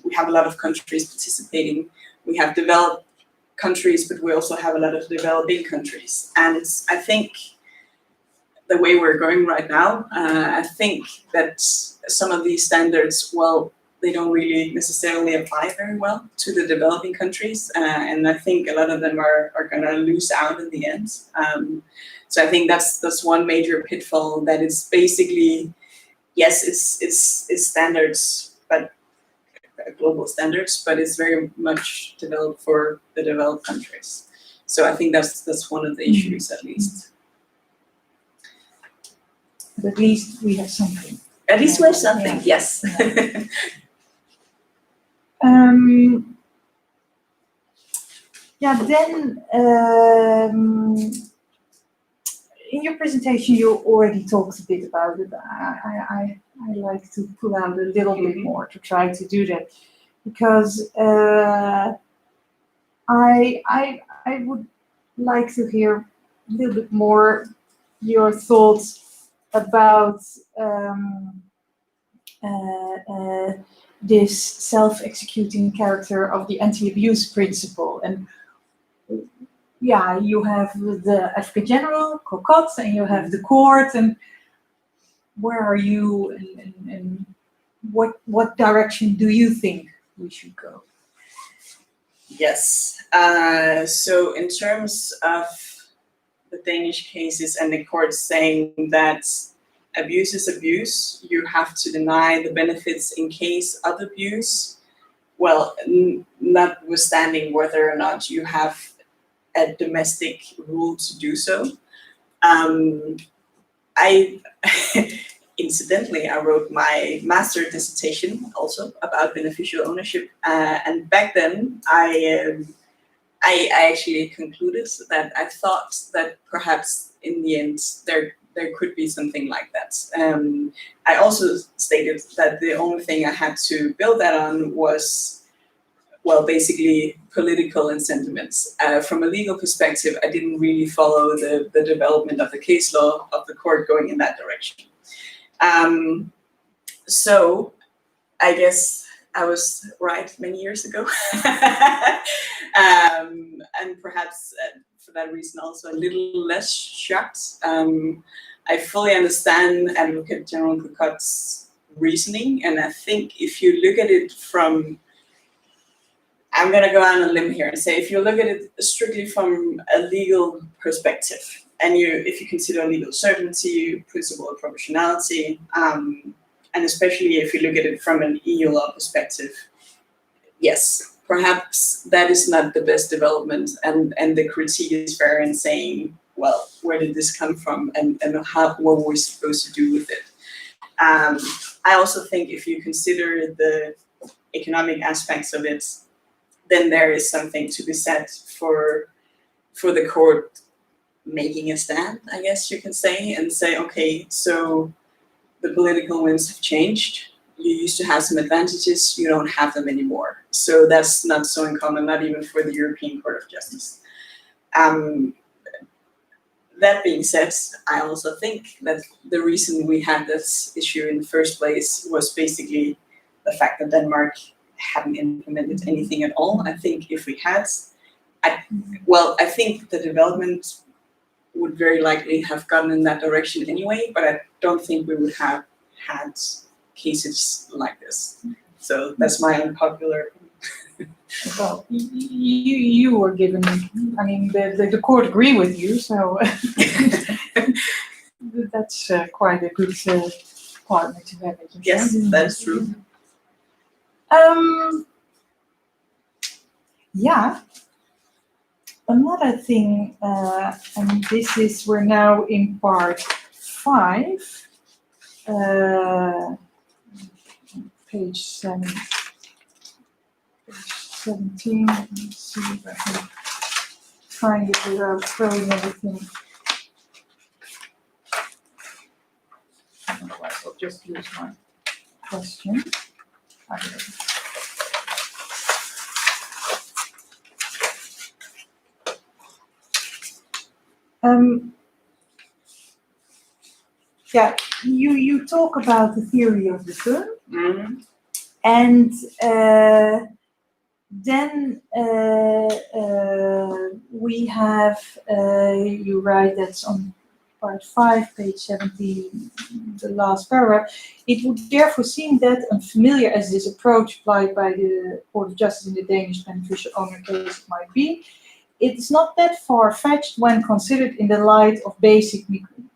We have a lot of countries participating. We have developed countries, but we also have a lot of developing countries. And I think the way we're going right now, I think that some of these standards, well, they don't really necessarily apply very well to the developing countries. And I think a lot of them are going to lose out in the end. So I think that's one major pitfall, that it's basically, yes, it's standards, but global standards, but it's very much developed for the developed countries. So I think that's one of the issues, at least. But at least we have something. At least we have something, Yeah. yes. Then in your presentation you already talked a bit about it. I like to pull out a little bit more to try to do that, because I would like to hear a little bit more your thoughts about this self-executing character of the anti-abuse principle. And yeah, you have the Advocate General, Cocotte, and you have the court, and where are you, and what direction do you think we should go? Yes. So in terms of the Danish cases and the court saying that abuse is abuse, you have to deny the benefits in case of abuse, well, notwithstanding whether or not you have a domestic rule to do so. Incidentally, I wrote my master dissertation also about beneficial ownership, and back then I actually concluded that I thought that perhaps in the end there could be something like that. I also stated that the only thing I had to build that on was, well, basically political and sentiments. From a legal perspective, I didn't really follow the development of the case law of the court going in that direction. So I guess I was right many years ago. And perhaps for that reason also a little less shocked. I fully understand Advocate General Cocotte's reasoning, and I think if you look at it from, I'm going to go on a limb here and say, if you look at it strictly from a legal perspective, and if you consider legal certainty, principle of proportionality, and especially if you look at it from an EU law perspective, yes, perhaps that is not the best development, and the critique is fair in saying, well, where did this come from, and what were we supposed to do with it? I also think if you consider the economic aspects of it, then there is something to be said for the court making a stand, I guess you can say, and say, okay, so the political winds have changed. You used to have some advantages, you don't have them anymore. So that's not so uncommon, not even for the European Court of Justice. that being said, I also think that the reason we had this issue in the first place was basically the fact that Denmark hadn't implemented anything at all. I think if we had, I think the development would very likely have gone in that direction anyway, but I don't think we would have had cases like this. So that's my unpopular. Well, you were given, I mean, the court agree with you, so that's quite a good partner to have. Yes, that's true. Yeah. Another thing, and this is, we're now in part 5, page 7. 17. Let's see if I can find it without throwing everything. Otherwise, I'll just use my question. Yeah, you talk about the theory of the firm, and then we have, you write, that's on part 5, page 17, the last paragraph. It would therefore seem that, unfamiliar as this approach applied by the Court of Justice in the Danish beneficial owner case might be, it's not that far-fetched when considered in the light of basic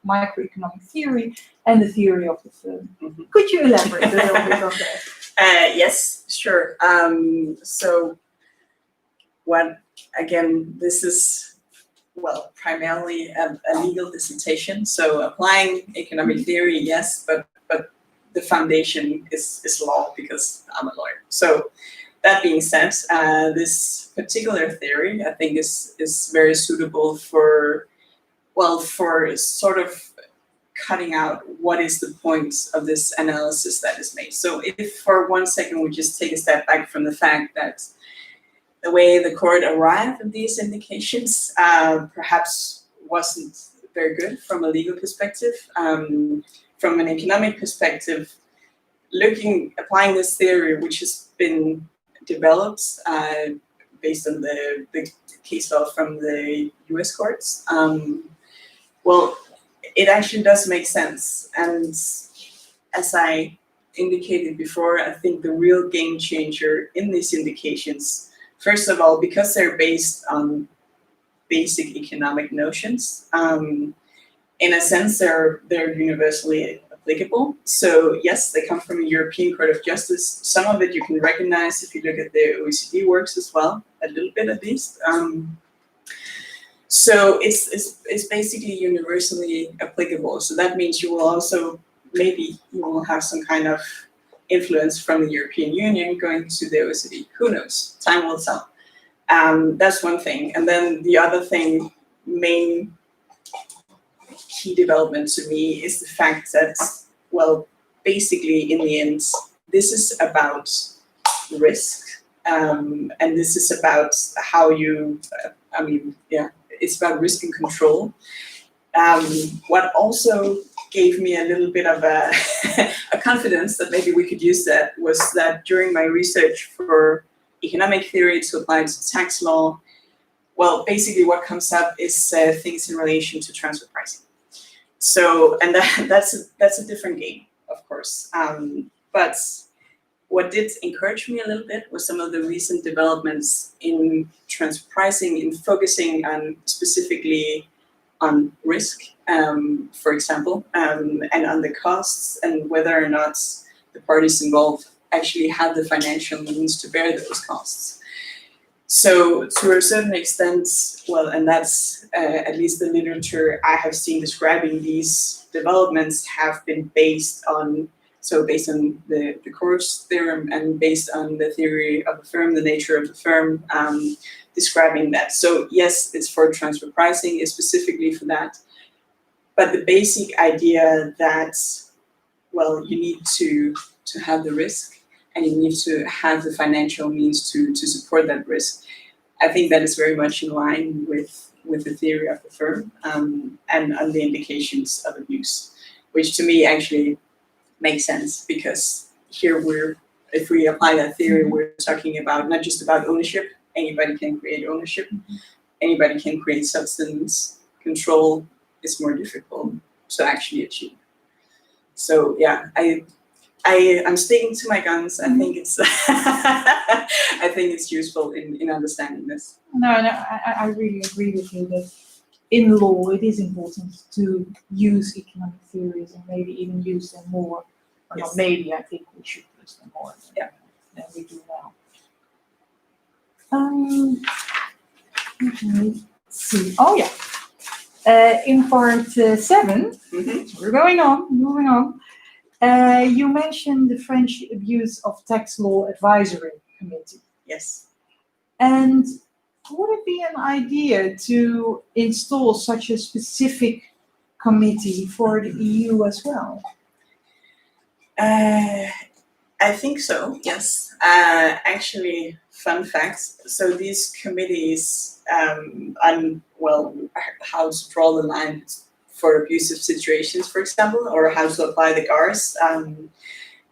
microeconomic theory and the theory of the firm. Could you elaborate a little bit on that? Yes, sure. So, this is, well, primarily a legal dissertation. So applying economic theory, yes, but the foundation is law because I'm a lawyer. So that being said, this particular theory, I think, is very suitable for sort of cutting out what is the point of this analysis that is made. So if for 1 second we just take a step back from the fact that the way the court arrived at these indications perhaps wasn't very good from a legal perspective. From an economic perspective, applying this theory, which has been developed based on the case law from the US courts, it actually does make sense. And as I indicated before, I think the real game changer in these indications, first of all, because they're based on basic economic notions, in a sense, they're universally applicable. So yes, they come from a European Court of Justice. Some of it you can recognize if you look at the OECD works as well, a little bit at least. So it's basically universally applicable. So that means you will also, maybe you will have some kind of influence from the European Union going to the OECD. Who knows? Time will tell. That's one thing. And then the other thing, main key development to me, is the fact that, well, basically in the end, this is about risk. And this is about how you, it's about risk and control. What also gave me a little bit of a confidence that maybe we could use that was that during my research for economic theory to apply to tax law, well, basically what comes up is things in relation to transfer pricing. So, and that's a different game, of course. But what did encourage me a little bit was some of the recent developments in transfer pricing, in focusing on specifically on risk, for example, and on the costs and whether or not the parties involved actually have the financial means to bear those costs. So to a certain extent, well, and that's at least the literature I have seen describing these developments have been based on the court's theorem and based on the theory of the firm, the nature of the firm, describing that. So yes, it's for transfer pricing, it's specifically for that. But the basic idea that, well, you need to have the risk and you need to have the financial means to support that risk. I think that is very much in line with with the theory of the firm and on the indications of abuse, which to me actually makes sense, because here if we apply that theory, we're talking about not just about ownership. Anybody can create ownership. Anybody can create substance. Control is more difficult to actually achieve. So yeah, I'm sticking to my guns. I think it's I think it's useful in understanding this. No, I really agree with you that in law it is important to use economic theories and maybe even use them more. Or Yes. not maybe, I think we should use them more Yeah. than we do now. Let's see. Oh yeah. In part 7, we're moving on. You mentioned the French Abuse of Tax Law Advisory Committee. Yes. And would it be an idea to install such a specific committee for the EU as well? I think so, yes. Actually, fun facts. So these committees on, well, how to draw the line for abusive situations, for example, or how to apply the GARs.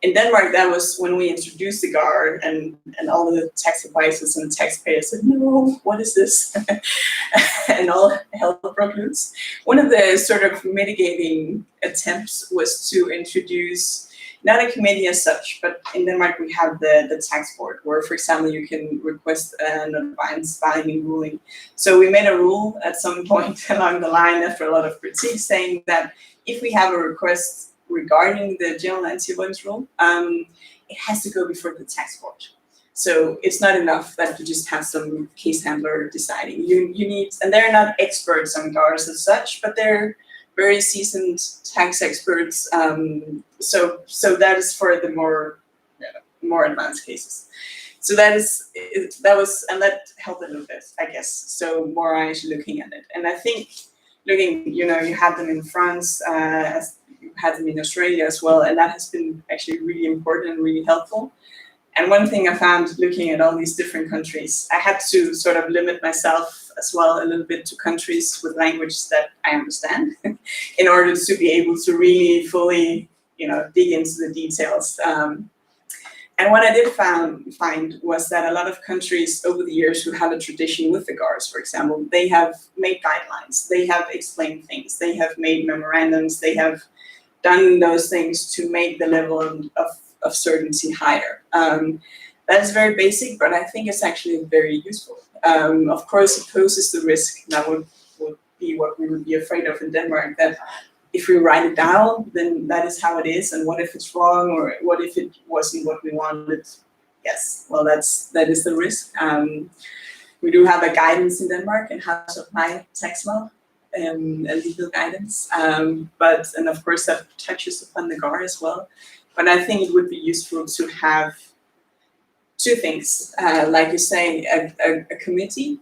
In Denmark, that was when we introduced the GAR, and all the tax advisors and taxpayers said, no, what is this? And all hell broke loose. One of the sort of mitigating attempts was to introduce not a committee as such, but in Denmark we have the tax board, where, for example, you can request an advance binding ruling. So we made a rule at some point along the line after a lot of critique, saying that if we have a request regarding the general anti-avoidance rule, it has to go before the tax board. So it's not enough that you just have some case handler deciding. You need, and they're not experts on GARs as such, but they're very seasoned tax experts. So that is for the more advanced cases. So that that helped a little bit, I guess. So more eyes looking at it, and I think you have them in France, as you had them in Australia as well, and that has been actually really important and really helpful. And one thing I found looking at all these different countries, I had to sort of limit myself as well a little bit to countries with language that I understand in order to be able to really fully, dig into the details. And what I did find was that a lot of countries over the years who have a tradition with the GARs, for example, they have made guidelines, they have explained things, they have made memorandums, they have done those things to make the level of certainty higher. That is very basic, but I think it's actually very useful. Of course, it poses the risk, that would be what we would be afraid of in Denmark, that if we write it down, then that is how it is, and what if it's wrong, or what if it wasn't what we wanted? Yes, well, that is the risk. We do have a guidance in Denmark on how to apply tax law, a legal guidance, and of course that touches upon the GAR as well. But I think it would be useful to have two things, like you're saying, a committee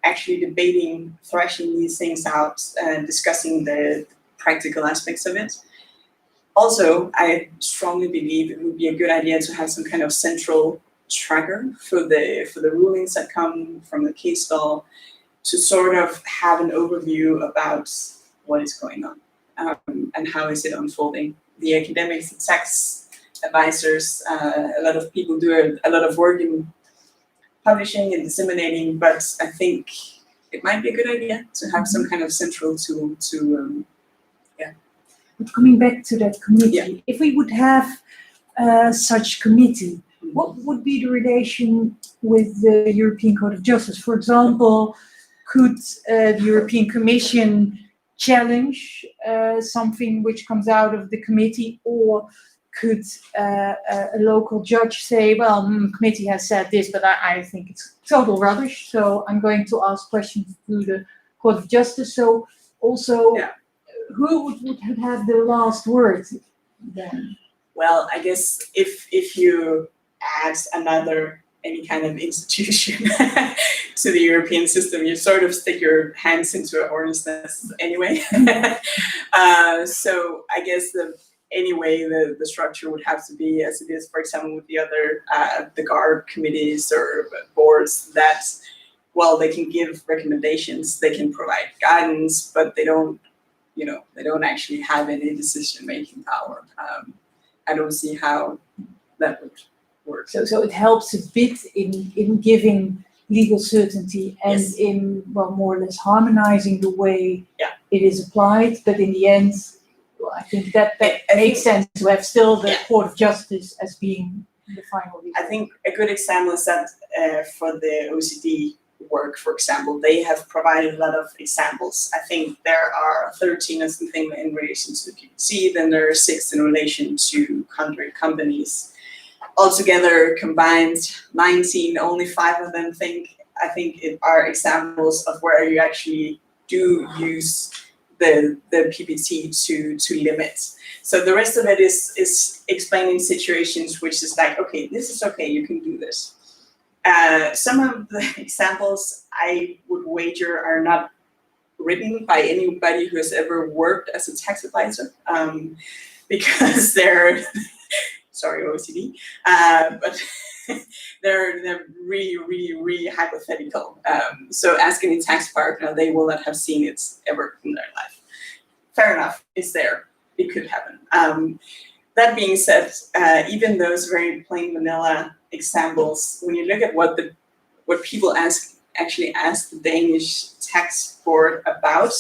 actually debating, thrashing these things out, and discussing the practical aspects of it. Also, I strongly believe it would be a good idea to have some kind of central tracker for the rulings that come from the case law, to sort of have an overview about what is going on and how is it unfolding. The academics, the tax advisors, a lot of people do a lot of work in publishing and disseminating, but I think it might be a good idea to have some kind of central tool to But coming back to that committee, if we would have such committee, what would be the relation with the European Court of Justice? For example, could the European Commission challenge something which comes out of the committee, or could a local judge say, well, the committee has said this, but I think it's total rubbish, so I'm going to ask questions to the Court of Justice. So also, who would have the last word then? Well, I guess if you add any kind of institution to the European system, you sort of stick your hands into a hornet's nest anyway. So I guess the structure would have to be as it is, for example, with the other the GAR committees or boards, that well, they can give recommendations, they can provide guidance, but they don't, they don't actually have any decision-making power. I don't see how that would work. So it helps a bit in giving legal certainty and Yes. in, well, more or less harmonizing the way Yeah. it is applied, but in the end, well, I think that I makes think- sense to have still the Yeah. Court of Justice as being the final result. I think a good example is that for the OECD work, for example, they have provided a lot of examples. I think there are 13 or something in relation to the PPC, then there are 6 in relation to 100 companies. Altogether combined 19, only 5 of them I think are examples of where you actually do use the PPT to limit. So the rest of it is explaining situations which is like, okay, this is okay, you can do this. Some of the examples I would wager are not written by anybody who has ever worked as a tax advisor, because they're, sorry OECD, but they're really, really, really hypothetical. So ask any tax partner, they will not have seen it ever in their life. Fair enough, it's there, it could happen. That being said, even those very plain vanilla examples, when you look at what people actually ask the Danish tax board about,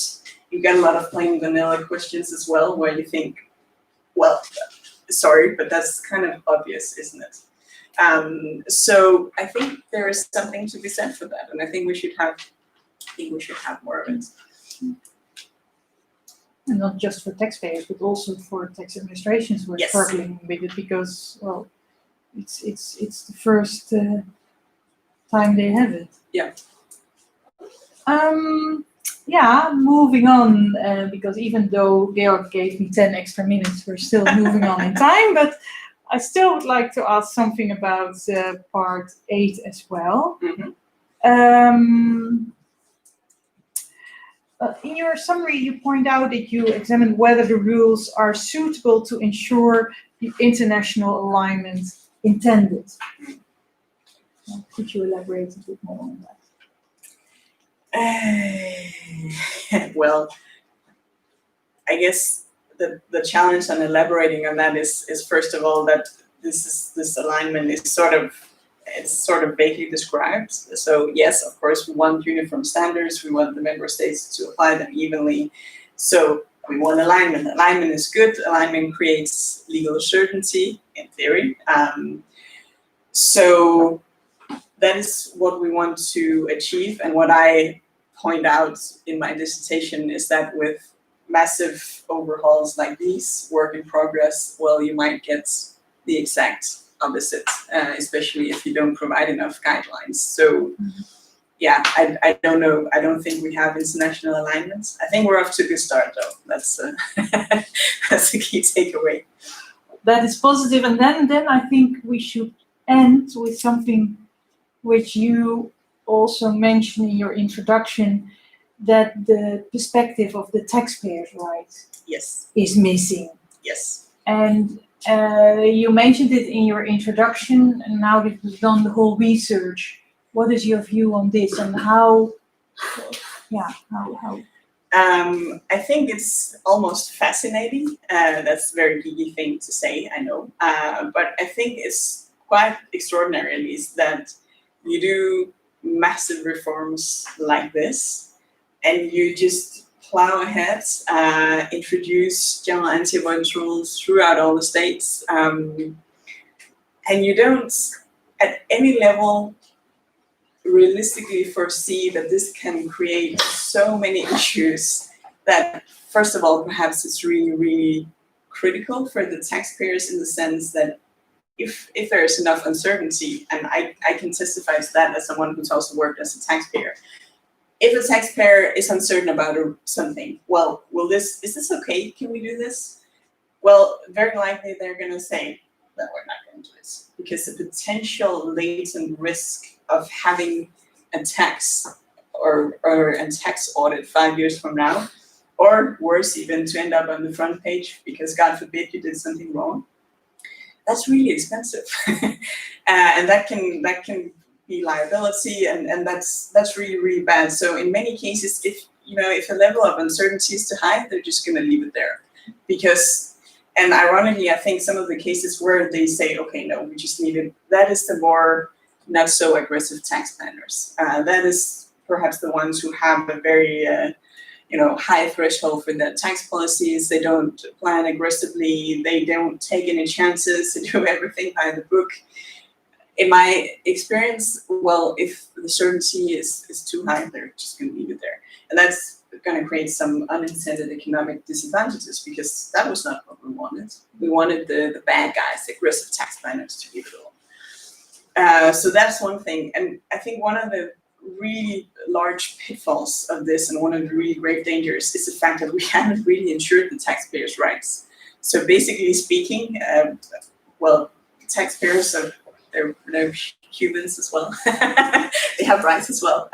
you get a lot of plain vanilla questions as well, where you think, well, sorry, but that's kind of obvious, isn't it? So I think there is something to be said for that, and I think we should have more of it. And not just for taxpayers, but also for tax administrations who are Yes. struggling with it because, well, it's the first time they have it. Yeah. Yeah, moving on, because even though Georg gave me 10 extra minutes, we're still moving on in time, but I still would like to ask something about part 8 as well. Mm-hmm. In your summary, you point out that you examine whether the rules are suitable to ensure the international alignment intended. Could you elaborate a bit more on that? Well, I guess the challenge on elaborating on that is first of all that this alignment is sort of vaguely described. So yes, of course, we want uniform standards. We want the member states to apply them evenly. So we want alignment. Alignment is good. Alignment creates legal certainty in theory. So that is what we want to achieve. And what I point out in my dissertation is that with massive overhauls like these, work in progress, well, you might get the exact opposite, especially if you don't provide enough guidelines. So yeah, I don't know. I don't think we have international alignments. I think we're off to a good start though. That's that's the key takeaway. That is positive. And then I think we should end with something which you also mentioned in your introduction, that the perspective of the taxpayer's right Yes. is missing. Yes. And you mentioned it in your introduction, and now that we've done the whole research, what is your view on this and how? I think it's almost fascinating. That's a very geeky thing to say, I know. But I think it's quite extraordinary, at least, that you do massive reforms like this, and you just plow ahead, introduce general anti-avoidance rules throughout all the states, and you don't, at any level, realistically foresee that this can create so many issues that, first of all, perhaps it's really, really critical for the taxpayers in the sense that if there is enough uncertainty, and I can testify to that as someone who's also worked as a taxpayer, if a taxpayer is uncertain about something, well, is this okay? Can we do this? Well, very likely they're going to say that we're not going to do this, because the potential latent risk of having a tax or a tax audit 5 years from now, or worse, even to end up on the front page because God forbid you did something wrong, that's really expensive, and that can be be liability, and that's really, really bad. So in many cases, if a level of uncertainty is too high, they're just going to leave it there, because, and ironically, I think some of the cases where they say, okay, no, we just need it, that is the more not so aggressive tax planners. That is perhaps the ones who have a very high threshold for their tax policies. They don't plan aggressively. They don't take any chances. They do everything by the book. In my experience, well, if the certainty is too high, they're just going to leave it there. And that's going to create some unintended economic disadvantages, because that was not what we wanted. We wanted the bad guys, the aggressive tax planners, to leave it all. So that's one thing. And I think one of the really large pitfalls of this, and one of the really grave dangers, is the fact that we haven't really ensured the taxpayers' rights. So basically speaking, taxpayers they're humans as well. They have rights as well.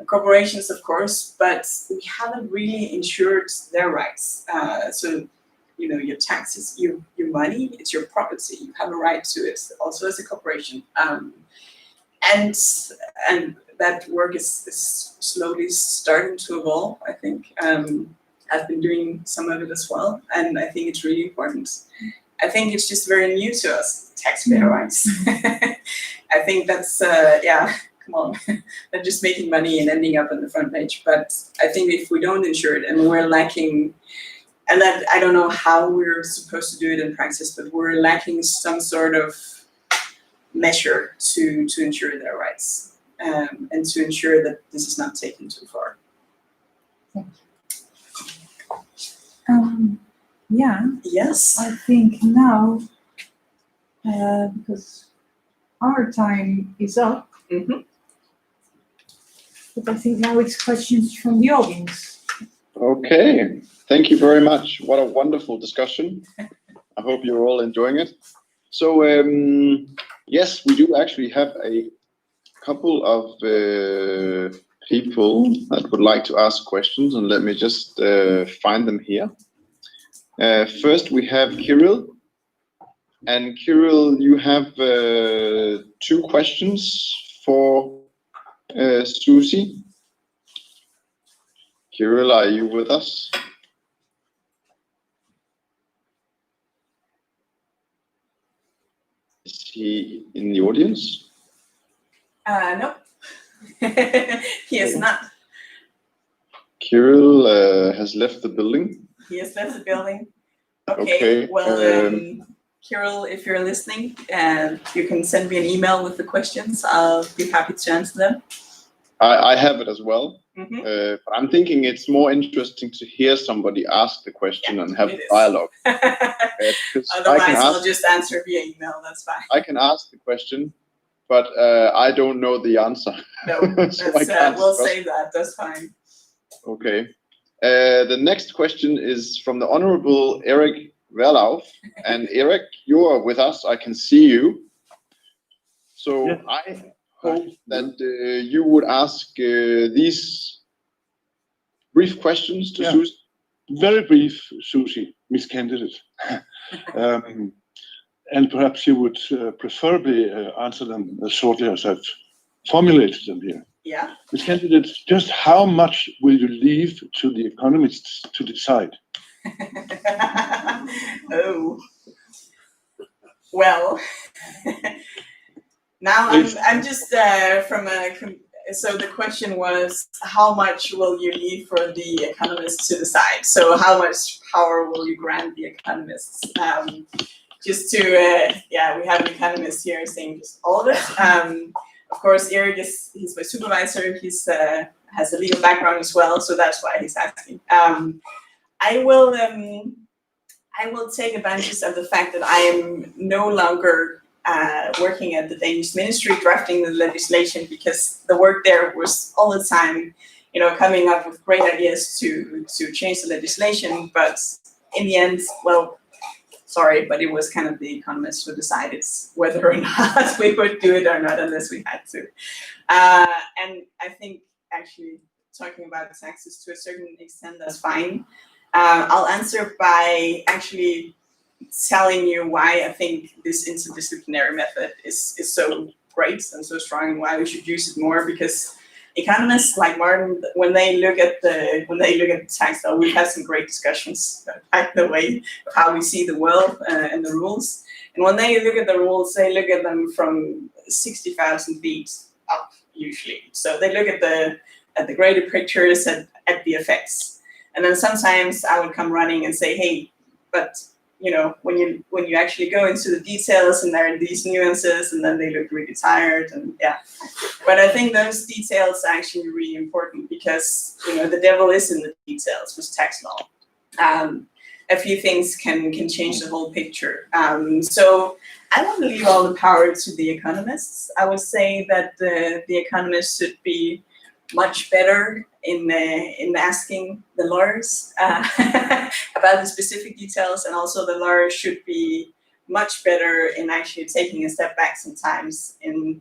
Corporations, of course, but we haven't really ensured their rights. So, your taxes, your money, it's your property. You have a right to it, also as a corporation. And that work is slowly starting to evolve, I think. I've been doing some of it as well, and I think it's really important. I think it's just very new to us, taxpayer rights. I think that's, come on, they're just making money and ending up on the front page. But I think if we don't ensure it, and we're lacking, and that I don't know how we're supposed to do it in practice, but we're lacking some sort of measure to ensure their rights, and to ensure that this is not taken too far. Yeah. Yes. I think now, because our time is up, but I think now it's questions from the audience. Okay, thank you very much. What a wonderful discussion. I hope you're all enjoying it. So, yes, we do actually have a couple of people that would like to ask questions, and let me just find them here. First, we have Kirill. And Kirill, you have 2 questions for Susi. Kirill, are you with us? Is he in the audience? No, he is not. Kirill has left the building. He has left the building. Okay. Well, Kirill, if you're listening, you can send me an email with the questions. I'll be happy to answer them. I have it as well. But I'm thinking it's more interesting to hear somebody ask the question and have dialogue. Otherwise, I'll just answer via email. That's fine. I can ask the question, but I don't know the answer. No, so we'll save that. That's fine. Okay. The next question is from the Honorable Erik Werlauff. And Erik, you are with us. I can see you. So yeah. I hope that you would ask these brief questions to Susi. Very brief, Susi, Miss Candidate. And perhaps you would preferably answer them as shortly as I've formulated them here. Yeah. Miss Candidate, just how much will you leave to the economists to decide? Oh. Well, now I'm just from a. So the question was, how much will you leave for the economists to decide? So how much power will you grant the economists? Just to, we have an economist here saying just all of it. Of course, Erik he's my supervisor. He's has a legal background as well, so that's why he's asking. I will take advantage of the fact that I am no longer working at the Danish ministry drafting the legislation, because the work there was all the time, coming up with great ideas to change the legislation. But in the end, well, sorry, but it was kind of the economists who decided whether or not we would do it or not, unless we had to. And I think actually talking about the taxes to a certain extent, that's fine. I'll answer by actually telling you why I think this interdisciplinary method is so great and so strong, and why we should use it more. Because economists like Martin, when they look at the tax law, we've had some great discussions, by the way, of how we see the world and the rules. And when they look at the rules, they look at them from 60,000 feet up usually. So they look at the greater pictures, at the effects. And then sometimes I would come running and say, hey, but you know, when you actually go into the details and there are these nuances, and then they look really tired, and yeah. But I think those details are actually really important, because you know the devil is in the details with tax law. A few things can change the whole picture. So I want to leave all the power to the economists. I would say that the economists should be much better in asking the lawyers about the specific details, and also the lawyers should be much better in actually taking a step back sometimes,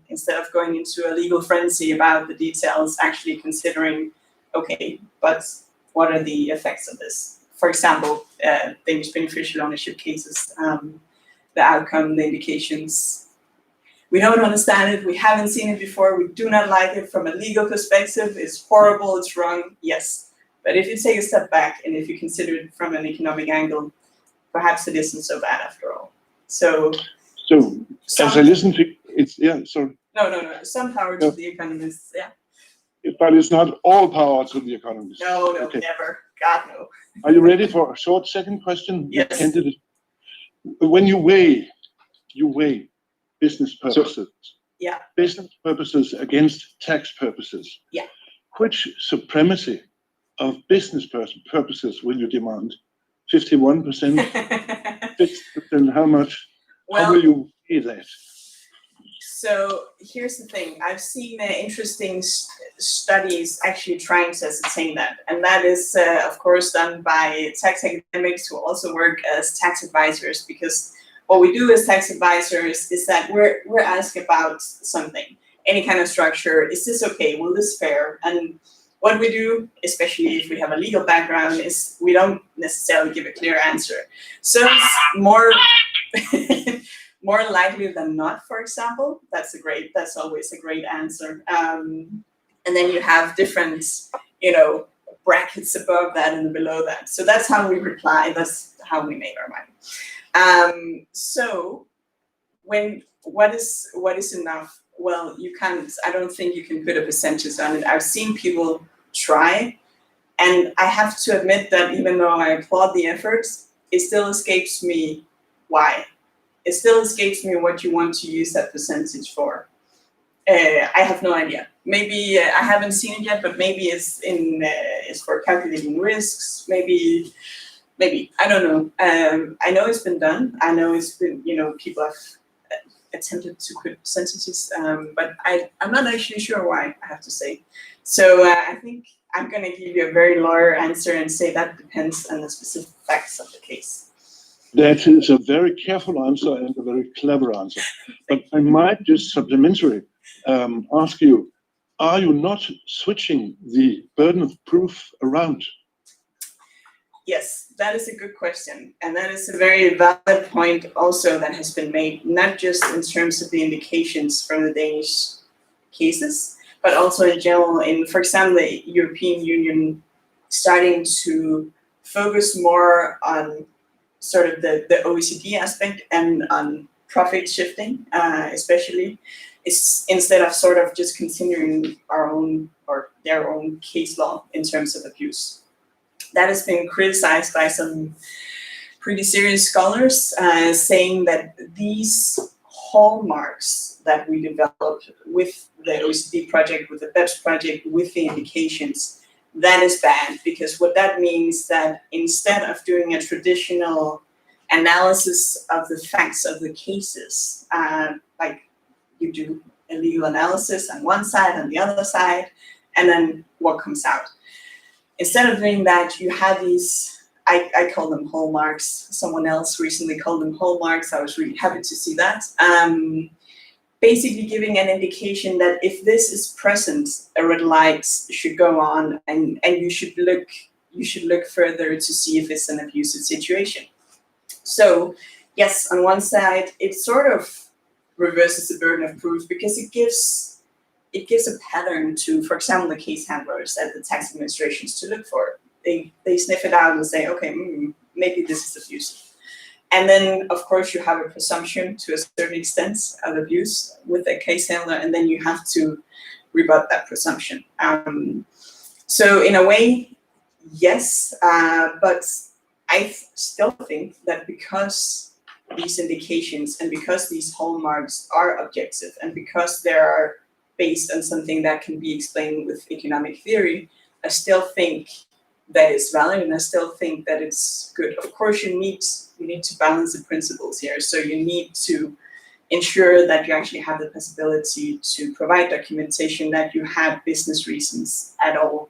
instead of going into a legal frenzy about the details, actually considering, okay, but what are the effects of this? For example, Danish beneficial ownership cases, the outcome, the indications. We don't understand it, we haven't seen it before, we do not like it from a legal perspective, it's horrible, it's wrong, yes. But if you take a step back and if you consider it from an economic angle, perhaps it isn't so bad after all. So as I listen to it's, yeah, sorry. No, some power to the economists, yeah. But it's not all power to the economists. No, okay. Never, God no. Are you ready for a short second question? Yes. When you weigh business purposes. Yeah. Business purposes against tax purposes. Yeah. Which supremacy of business purposes will you demand? 51%? 50%? How much? Well, how will you weigh that? So here's the thing. I've seen interesting studies actually trying to ascertain that. And that is, of course, done by tax academics who also work as tax advisors, because what we do as tax advisors is that we're asked about something, any kind of structure. Is this okay? Will this fair? And what we do, especially if we have a legal background, is we don't necessarily give a clear answer. So it's more more likely than not, for example. That's always a great answer. And then you have different, brackets above that and below that. So that's how we reply. That's how we make our money. So what is enough? Well, you can't. I don't think you can put a percentage on it. I've seen people try, and I have to admit that even though I applaud the efforts, it still escapes me why. It still escapes me what you want to use that percentage for. I have no idea. Maybe I haven't seen it yet, but maybe it's for calculating risks. Maybe I don't know. I know it's been done. I know it's been, people have attempted to put percentages, but I'm not actually sure why, I have to say. So I think I'm going to give you a very lawyer answer and say that depends on the specific facts of the case. That is a very careful answer and a very clever answer. But I might just supplementary ask you, are you not switching the burden of proof around? Yes, that is a good question. And that is a very valid point also that has been made, not just in terms of the indications from the Danish cases, but also in general in, for example, the European Union starting to focus more on sort of the OECD aspect and on profit shifting, especially, is instead of sort of just continuing our own or their own case law in terms of abuse. That has been criticized by some pretty serious scholars, saying that these hallmarks that we developed with the OECD project, with the BEPS project, with the indications, that is bad, because what that means that instead of doing a traditional analysis of the facts of the cases, like you do a legal analysis on one side and the other side, and then what comes out. Instead of doing that, you have these, I call them hallmarks. Someone else recently called them hallmarks. I was really happy to see that. Basically giving an indication that if this is present, a red light should go on, and you should look further to see if it's an abusive situation. So yes, on one side, it sort of reverses the burden of proof because it gives a pattern to, for example, the case handlers at the tax administrations to look for. They sniff it out and say, okay, maybe this is abusive. And then, of course, you have a presumption to a certain extent of abuse with a case handler, and then you have to rebut that presumption. So in a way, yes, but I still think that because these indications and because these hallmarks are objective and because they are based on something that can be explained with economic theory, I still think that it's valid, and I still think that it's good. Of course, you need to balance the principles here. So you need to ensure that you actually have the possibility to provide documentation that you had business reasons at all.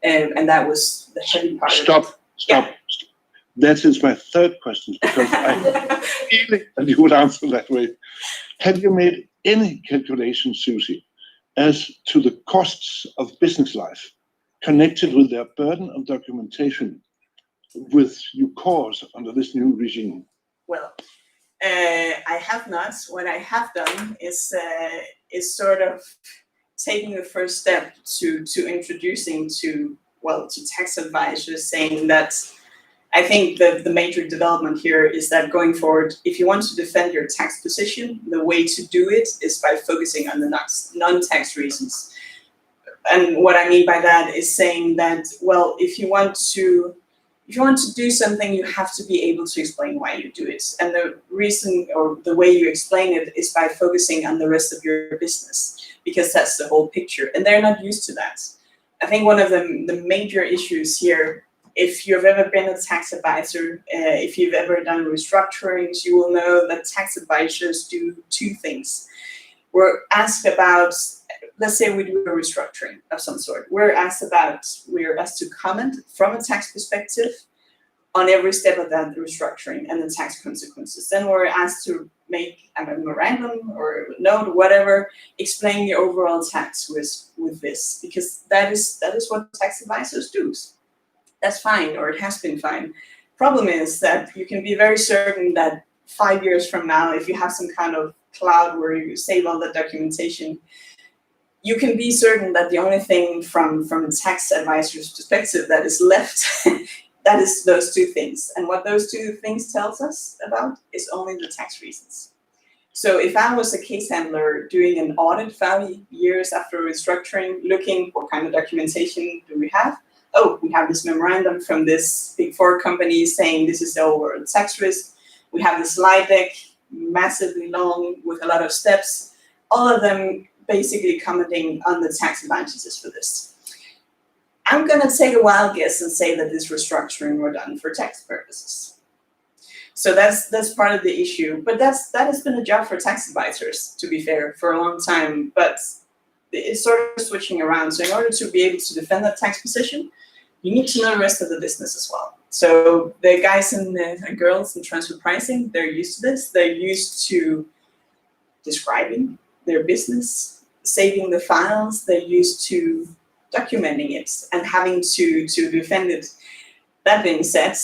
And that was the heavy part. Stop. That is my third question, because I feel that you would answer that way. Have you made any calculations, Susi, as to the costs of business life connected with their burden of documentation with you cause under this new regime? Well, I have not. What I have done is sort of taking the first step to introducing to tax advisors, saying that I think the major development here is that going forward, if you want to defend your tax position, the way to do it is by focusing on the non-tax reasons. And what I mean by that is saying that, well, if you want to do something, you have to be able to explain why you do it. And the reason or the way you explain it is by focusing on the rest of your business, because that's the whole picture. And they're not used to that. I think one of the major issues here, if you've ever been a tax advisor, if you've ever done restructurings, you will know that tax advisors do two things. We're asked about, let's say we do a restructuring of some sort. We're asked to comment from a tax perspective on every step of that restructuring and the tax consequences. Then we're asked to make a memorandum or a note, whatever, explain the overall tax risk with this, because that is what tax advisors do. That's fine, or it has been fine. Problem is that you can be very certain that 5 years from now, if you have some kind of cloud where you save all the documentation, you can be certain that the only thing from a tax advisor's perspective that is left, that is those two things. And what those two things tells us about is only the tax reasons. So if I was a case handler doing an audit 5 years after restructuring, looking what kind of documentation do we have? Oh, we have this memorandum from this Big Four company saying this is the overall tax risk. We have this slide deck, massively long with a lot of steps, all of them basically commenting on the tax advantages for this. I'm gonna take a wild guess and say that this restructuring were done for tax purposes. So that's part of the issue, but that has been a job for tax advisors, to be fair, for a long time, but it's sort of switching around. So in order to be able to defend that tax position, you need to know the rest of the business as well. So the guys and girls in transfer pricing, they're used to this. They're used to describing their business, saving the files. They're used to documenting it and having to defend it. That being said,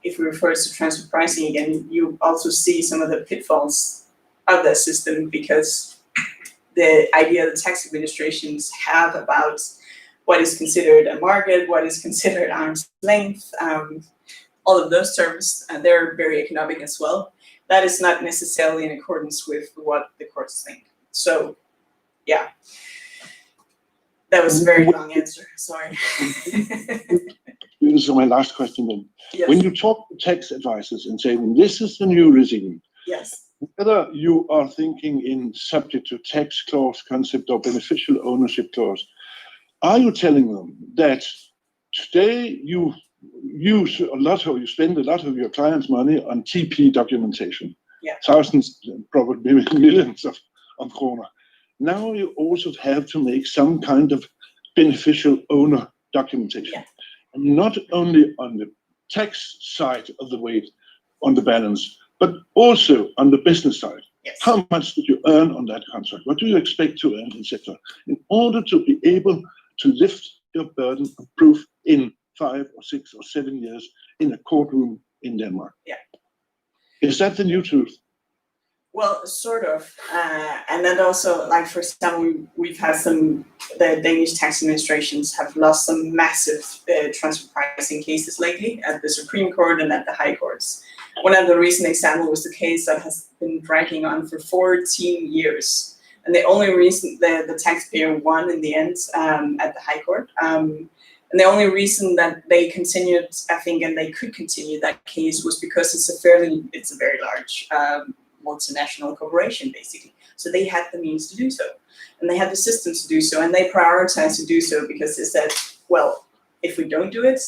if we refer to transfer pricing again, you also see some of the pitfalls of that system, because the idea the tax administrations have about what is considered a market, what is considered arm's length, all of those terms, they're very economic as well. That is not necessarily in accordance with what the courts think. So, yeah, that was a very long answer, sorry. This is my last question then. Yes. When you talk to tax advisors and say, this is the new regime, yes, whether you are thinking in subject to tax clause concept or beneficial ownership clause, are you telling them that today you use a lot, or you spend a lot of your clients' money on TP documentation? Yeah. Thousands, probably millions of kroner. Now you also have to make some kind of beneficial owner documentation. Yeah. And not only on the tax side of the weight on the balance, but also on the business side. yes. How much did you earn on that contract? What do you expect to earn, etc.? In order to be able to lift your burden of proof in 5 or 6 or 7 years in a courtroom in Denmark. Yeah. Is that the new truth? Well, sort of, and then also, like for example, we've had the Danish tax administrations have lost some massive transfer pricing cases lately at the Supreme Court and at the High Courts. One of the recent examples was the case that has been dragging on for 14 years, and the only reason the taxpayer won in the end at the High Court. And the only reason that they continued, I think, and they could continue that case was because it's a very large multinational corporation, basically. So they had the means to do so, and they had the systems to do so, and they prioritized to do so because they said, well, if we don't do it,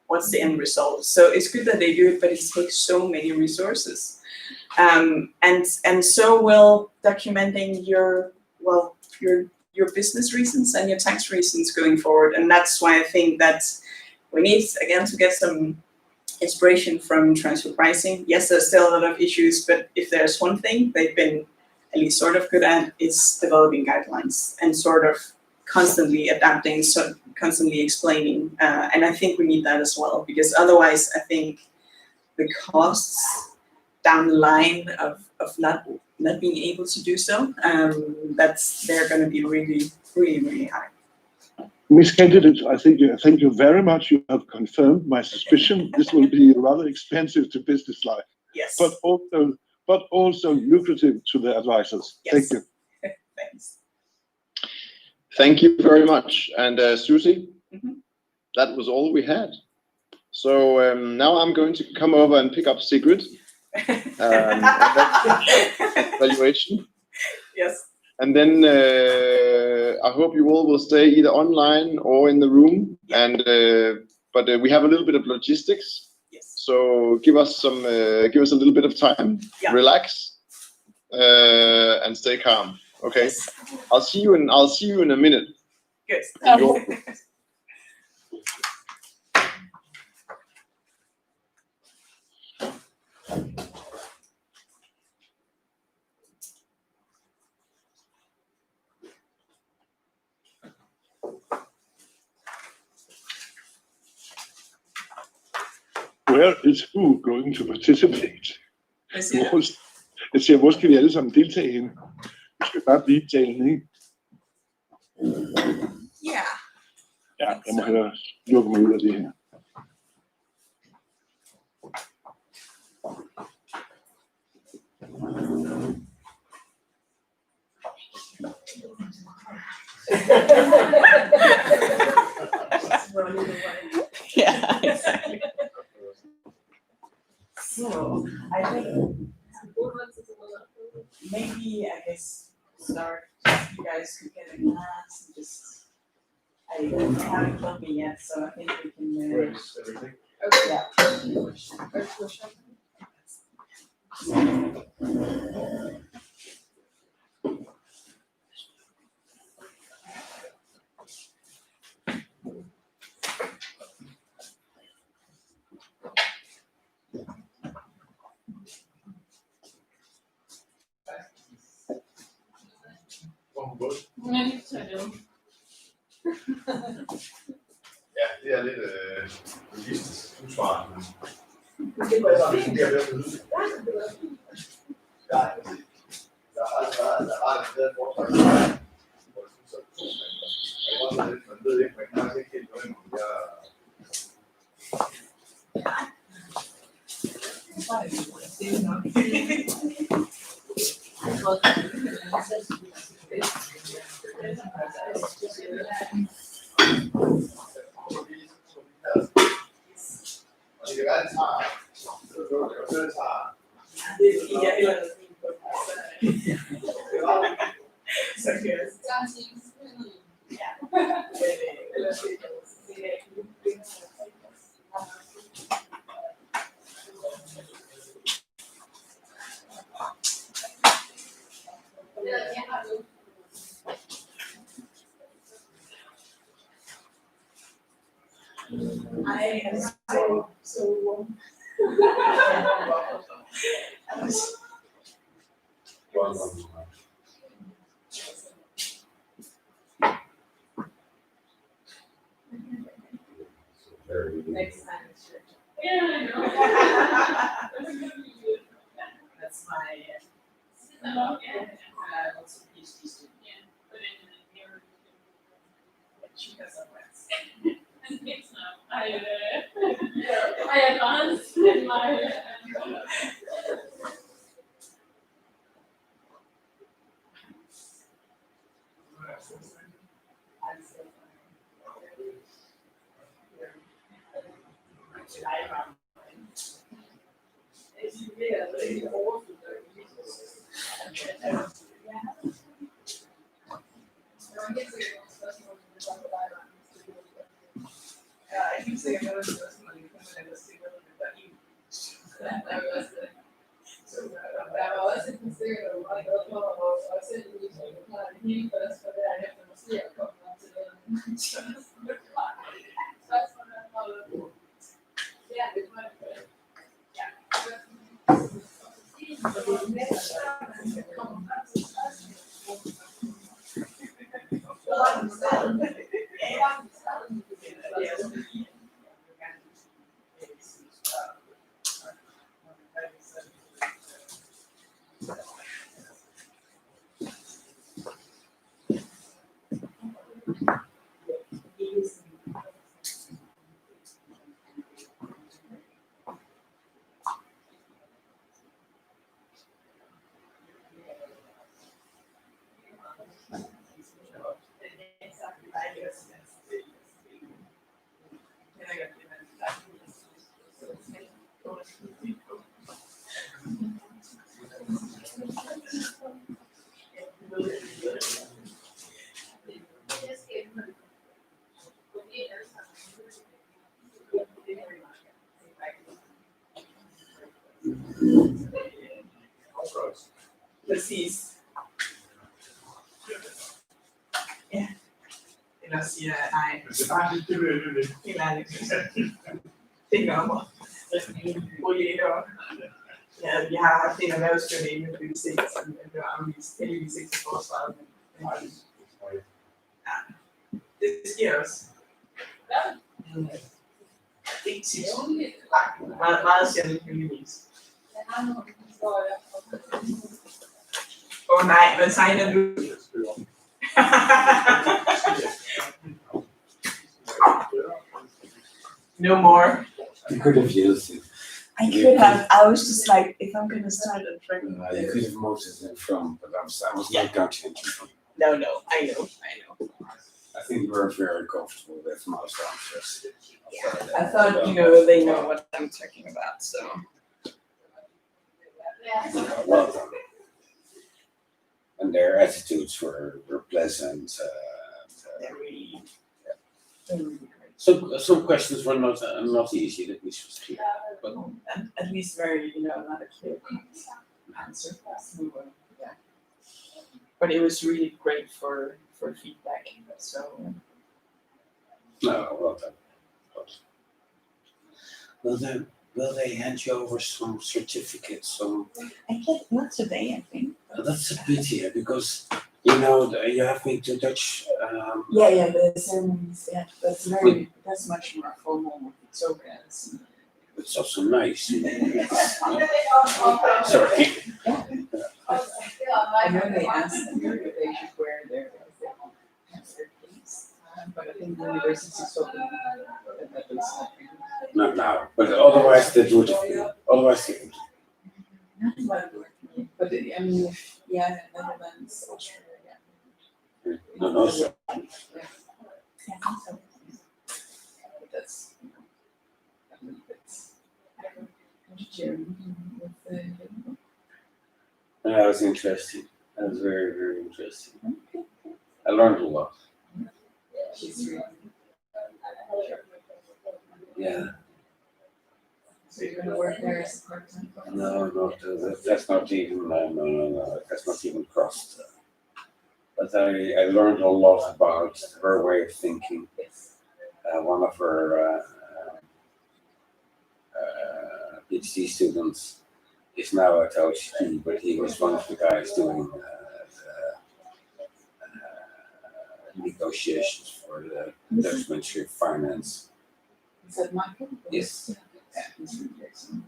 what's the end result? So it's good that they do it, but it takes so many resources. And so will documenting your business reasons and your tax reasons going forward. And that's why I think that we need, again, to get some inspiration from transfer pricing. Yes, there's still a lot of issues, but if there's one thing they've been at least sort of good at, is developing guidelines and sort of constantly adapting, so constantly explaining. And I think we need that as well, because otherwise I think the costs down the line of not being able to do so, they're going to be really, really, really high. Ms. Candidate, thank you very much. You have confirmed my suspicion. This will be rather expensive to business life, Yes. but also lucrative to the advisors. Yes. Thank you. Thanks. Thank you very much. And Susi, Mm-hmm. that was all we had. So now I'm going to come over and pick up Sigrid. Evaluation. Yes. And then I hope you all will stay either online or in the room. And but we have a little bit of logistics. Yes. So give us a little bit of time. Yeah. Relax and stay calm. Okay. Yes. I'll see you in a minute. Good. Where is who going to participate? I see that. Jeg siger, hvor skal vi alle sammen deltage henne? Vi skal bare blive talende, ikke? Yeah. Ja, jeg må hellere lukke mig ud af det her. Yeah, exactly. So I think maybe start. You guys could get a glass and just. I haven't told me yet, so I think we can. Okay. Yeah. Ja, det er lidt logistisk usvarende. Der har været forslag. Man ved ikke, man kan faktisk ikke helt noget, I am so warm. Next time it's your turn. Yeah, I know. That's my Also PhD student. She has some friends. I advanced in my Jeg kan sikkert noget af det, som man kan se, hvad der er i. Der var også et stykke, der var meget godt for, og også et lille stykke, der var det hele først, og derefter måske at komme frem til det. Ja, det var det. Ja. Præcis. Ja. Eller siger nej. Helt ærligt. Det gør mig. Ja, vi har haft en erhvervsstyrende inde, det vil se, som blev afvist heldigvis ikke til forsvaret. Ja, det sker også. Ikke tit. Meget sjældent heldigvis. Nej, hvad tegner du? No more. You could have used it. I could have. I was just like, if I'm gonna start a drink. You could have moved it in front, but I was not going to interrupt. No, I know. I think you were very comfortable with most answers. Yeah, I thought, they know what I'm talking about, so. Well done. And their attitudes were pleasant. Very So some questions were not easy, that was clear. But at least very, not a clear answer. So, yeah. But it was really great for feedback. So. no, well done. Will they hand you over some certificates? I get not today, I think. That's a pity, because you have me to touch. Yeah, the ceremonies, yeah, that's much more formal with the tokens. It's also nice. Sorry. I know they asked them if they should wear their keys, but I think the university told them that was not really. Not now, but otherwise they would have been. Otherwise they would. Not about working, but I mean, yeah, Netherlands, Austria, yeah. No. So. Yeah, I think so. But that's, I believe it's. With the. That was interesting. That was very, very interesting. I learned a lot. She's really. Yeah. So you're gonna work there as a part-time? No, that's not even. No. That's not even crossed. But I learned a lot about her way of thinking. Yes. One of her PhD students is now at OCT, but he was one of the guys doing negotiations for the Dutch Ministry of Finance. Is that Michael? Yes. Yeah, he's really excellent.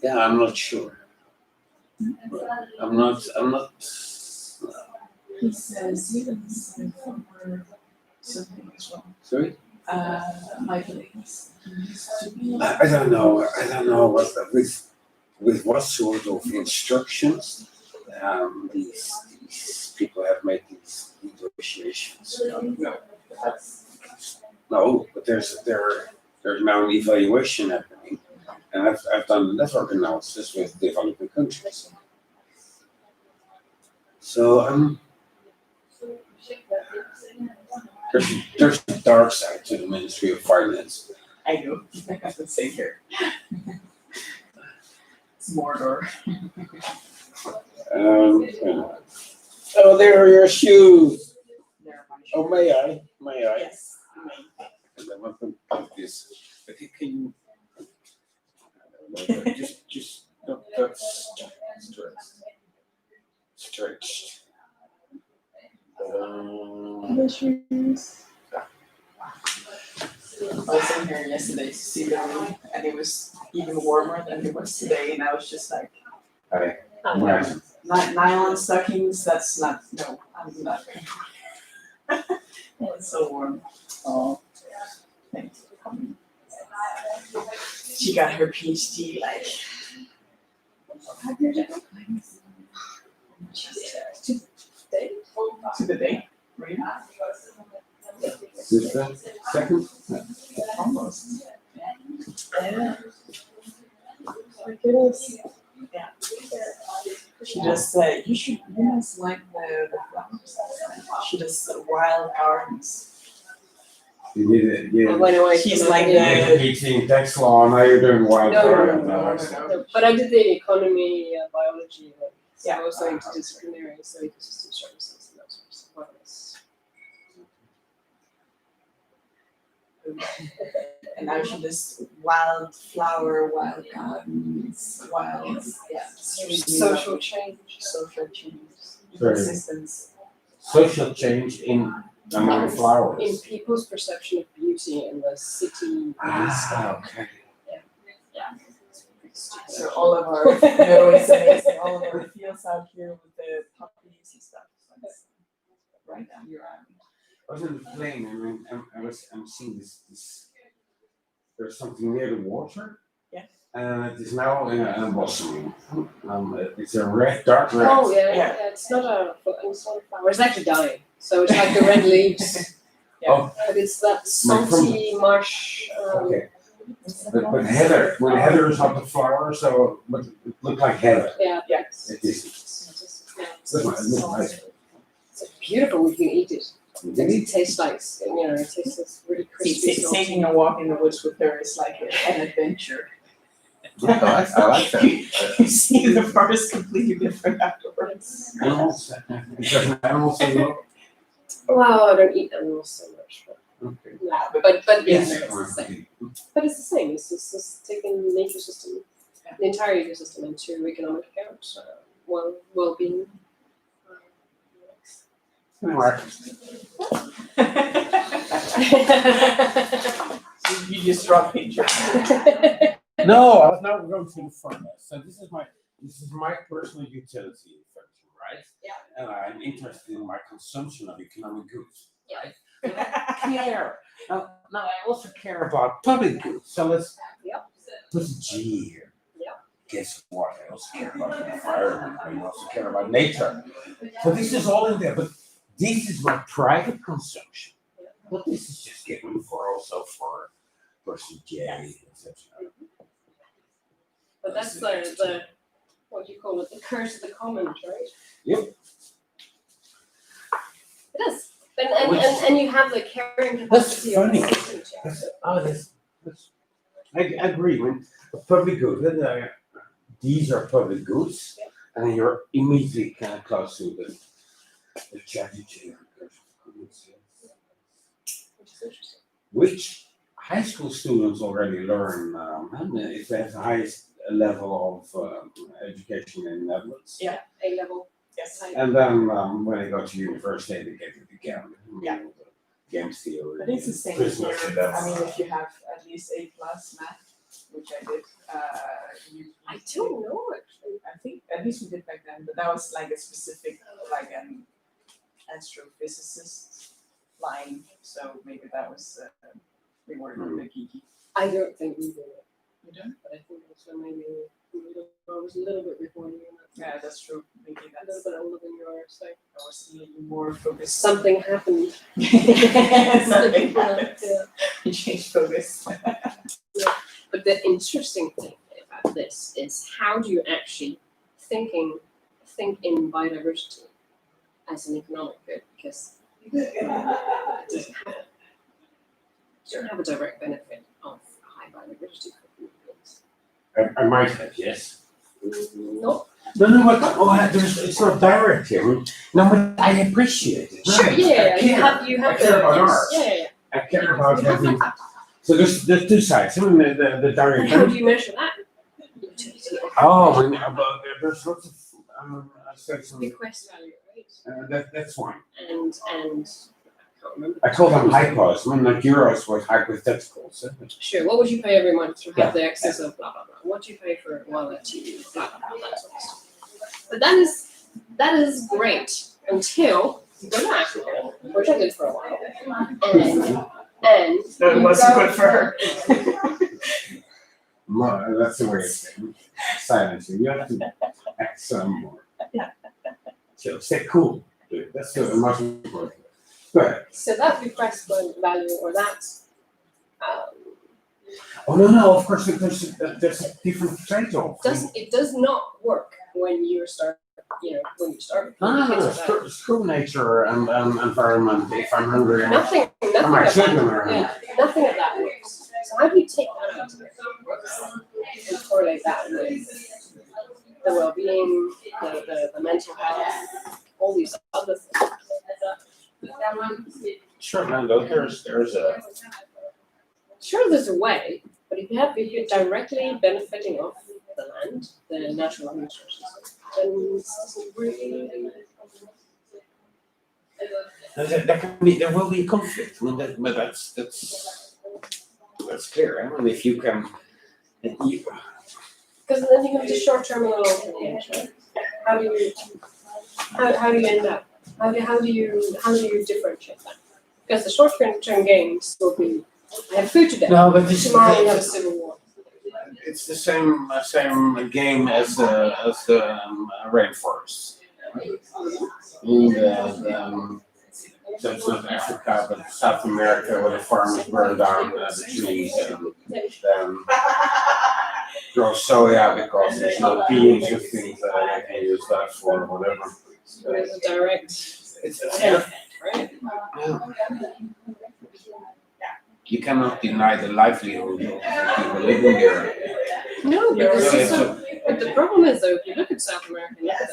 Yeah, I'm not sure. I'm not. He says even for something as well. Sorry. My feelings. I don't know. I don't know what with what sort of instructions these people have made these negotiations. No, but there's now an evaluation happening, and I've done a network analysis with developing countries. So there's a dark side to the Ministry of Finance. I know. I have the same here. It's Mordor. Oh, there are your shoes. They're my Oh, may I? May I? Yes. And I want them like this. But can you just not that stretched. I was in here yesterday to see the room, and it was even warmer than it was today, and I was just like, nylon stockings, that's not, no, I'm not. It's so warm. Oh, thanks for coming. She got her PhD like 5 years ago. To the day, right? Is that second? Almost. Yeah. My goodness. Yeah. She just said, you must like the flowers. She does wild gardens. You did it. Yeah. She's like the teaching tax law. Now you're doing wild garden. No. But I did the economy, biology, so Yeah. I was going to disciplinary, so ecosystem services and those sorts of wellness. And now she does wildflower, wild gardens, wild, yeah. Social change. Social change. Sorry. Resistance. Social change among flowers. In people's perception of beauty in the city. Okay. So all of our, all of our fields out here with the puppies and stuff. That's right down your alley. I was in the plane and I'm seeing this. There's something near the water. Yeah. And it is now blossoming. It's a dark red. Oh yeah. It's not a flower. It's actually dying. So it's like the red leaves. Yeah. Oh. But it's that salty marsh. Okay. But heather, when heather is not the flower, so but it looked like heather. Yeah. Yes. It is. It's beautiful when you can eat it. It tastes like, it tastes like really crispy. Taking a walk in the woods with her is like an adventure. Yeah, I like that. You see the forest completely different afterwards. Animals, because animals as well. Well, I don't eat animals so much. Okay. But yeah, Yes. it's the same. But it's the same. It's just taking the nature system, the entire ecosystem into economic account, well-being. You just draw pictures. No, I was now going to the furnace. So this is my personal utility function, right? Yeah. And I'm interested in my consumption of economic goods. Yeah. Right? And I care. Now I also care about public goods. So let's put a G here. Yeah. Guess what? I also care about the environment. I also care about nature. So this is all in there, but this is my private consumption. But this is just given for person J, etc. But that's the what do you call it? The curse of the commons, right? Yep. It is. And you have the carrying That's capacity funny. of the system. That's I agree. When a public good, these are public goods, and then you're immediately kind of close to the tragedy. Which high school students already learn if they have the highest level of education in the Netherlands. Yeah. A level. Yes. And then when they go to university, they get it again. Yeah. Game theory. But it's the same Christmas here. and that's- I mean, if you have at least A+ math, which I did. I don't know actually. I think at least we did back then, but that was like a specific, like an astrophysicist line. So maybe that was we were a bit geeky. I don't think we did it. You don't? But I think also maybe I was a little bit before you. Yeah, that's true. Maybe A that's. little bit older than you are, so I was a little more focused. something happened. Something happened. Yeah. You changed focus. But the interesting thing about this is how do you actually think in biodiversity as an economic good? Because it doesn't have a direct benefit of high biodiversity for human beings. I might have, yes. No. No, it's not direct here. No, but I appreciate it. Sure, yeah, you have I care about art. Yeah. I care about having. So there's two sides. I mean, the direct. And how do you measure that? Oh, there's lots of aspects. Bequest value, right? That's one. And I can't remember. I call them hypos. When like euros were hypotheticals. Sure. What would you pay every month to have the access of blah blah blah? What do you pay for wallet to blah blah blah, that sort of stuff. But that is great until you go back, which I did for a while, and That wasn't good for her. No, that's the way it's silencing. You have to act some more. So stay cool. Dude. That's the most important. Go ahead. so that bequest value or that. Oh no, of course there's a different trade-off. It does not work when you start. When you start. No, screw nature and environment. If I'm hungry, Nothing my of that. children are hungry. Yeah, nothing of that works. So how do you take that out and correlate that with the well-being, the mental health, all these other things? Sure, man. Though there's a. Sure, there's a way, but if you're directly benefiting off the land, the natural resources, then this doesn't really. There will be a conflict. I mean, but that's clear. I mean, if you can. Because then you have the short-term and the long-term gains, right? How do you end up? How do you differentiate that? Because the short-term gains will be, I have food today. No, but this Tomorrow we have a civil war. It's the same game as the rainforest. So it's not Africa, but South America, where the farmers burn down the trees and then grow soya because there's no beans or things that I can use that for whatever. So there's a direct It's benefit, right? yeah. You cannot deny the livelihood of the people living there. No, because Yeah, it's but the problem is though, if you look at South America, look at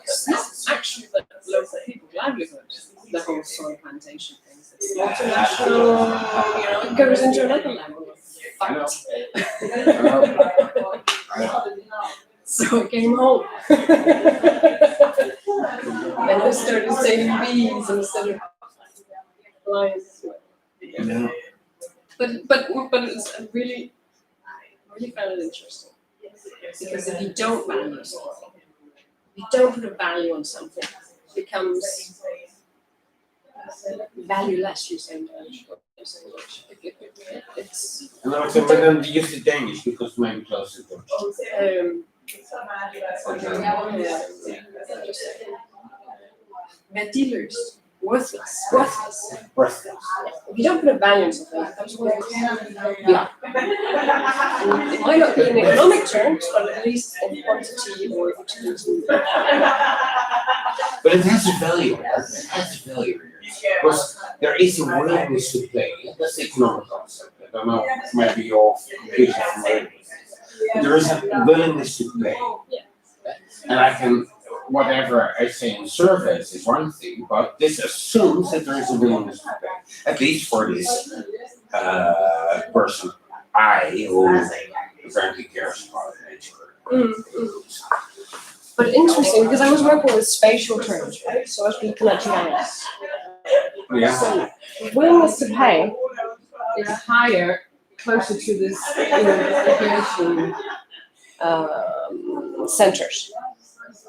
it's not actually the local people's livelihood, the whole soy plantation things. It's multinational, it goes into another level of I know. fight. I know. So I came home. And I started saving bees instead of lions. Yeah. But it's really found it interesting. Because if you don't value something, if you don't put a value on something, it becomes valueless, you say in Dutch. It's And I was going to use the Danish because maybe closer to Værdieløs. Worthless. Worthless. If you don't put a value on something, it becomes worthless. Yeah. It might not be in economic terms, but at least in quantity or utility. But it has a value. It has a value. Because there is a willingness to play. That's the economic concept. I don't know, maybe you're completely familiar with it. There is a willingness to play. And I can, whatever I say in surveys is one thing, but this assumes that there is a willingness to play. At least for this person, who frankly cares about nature. But interesting, because I was working with spatial terms, right? So I was looking at GIS. Yeah. So willingness to pay is higher closer to this, population centers,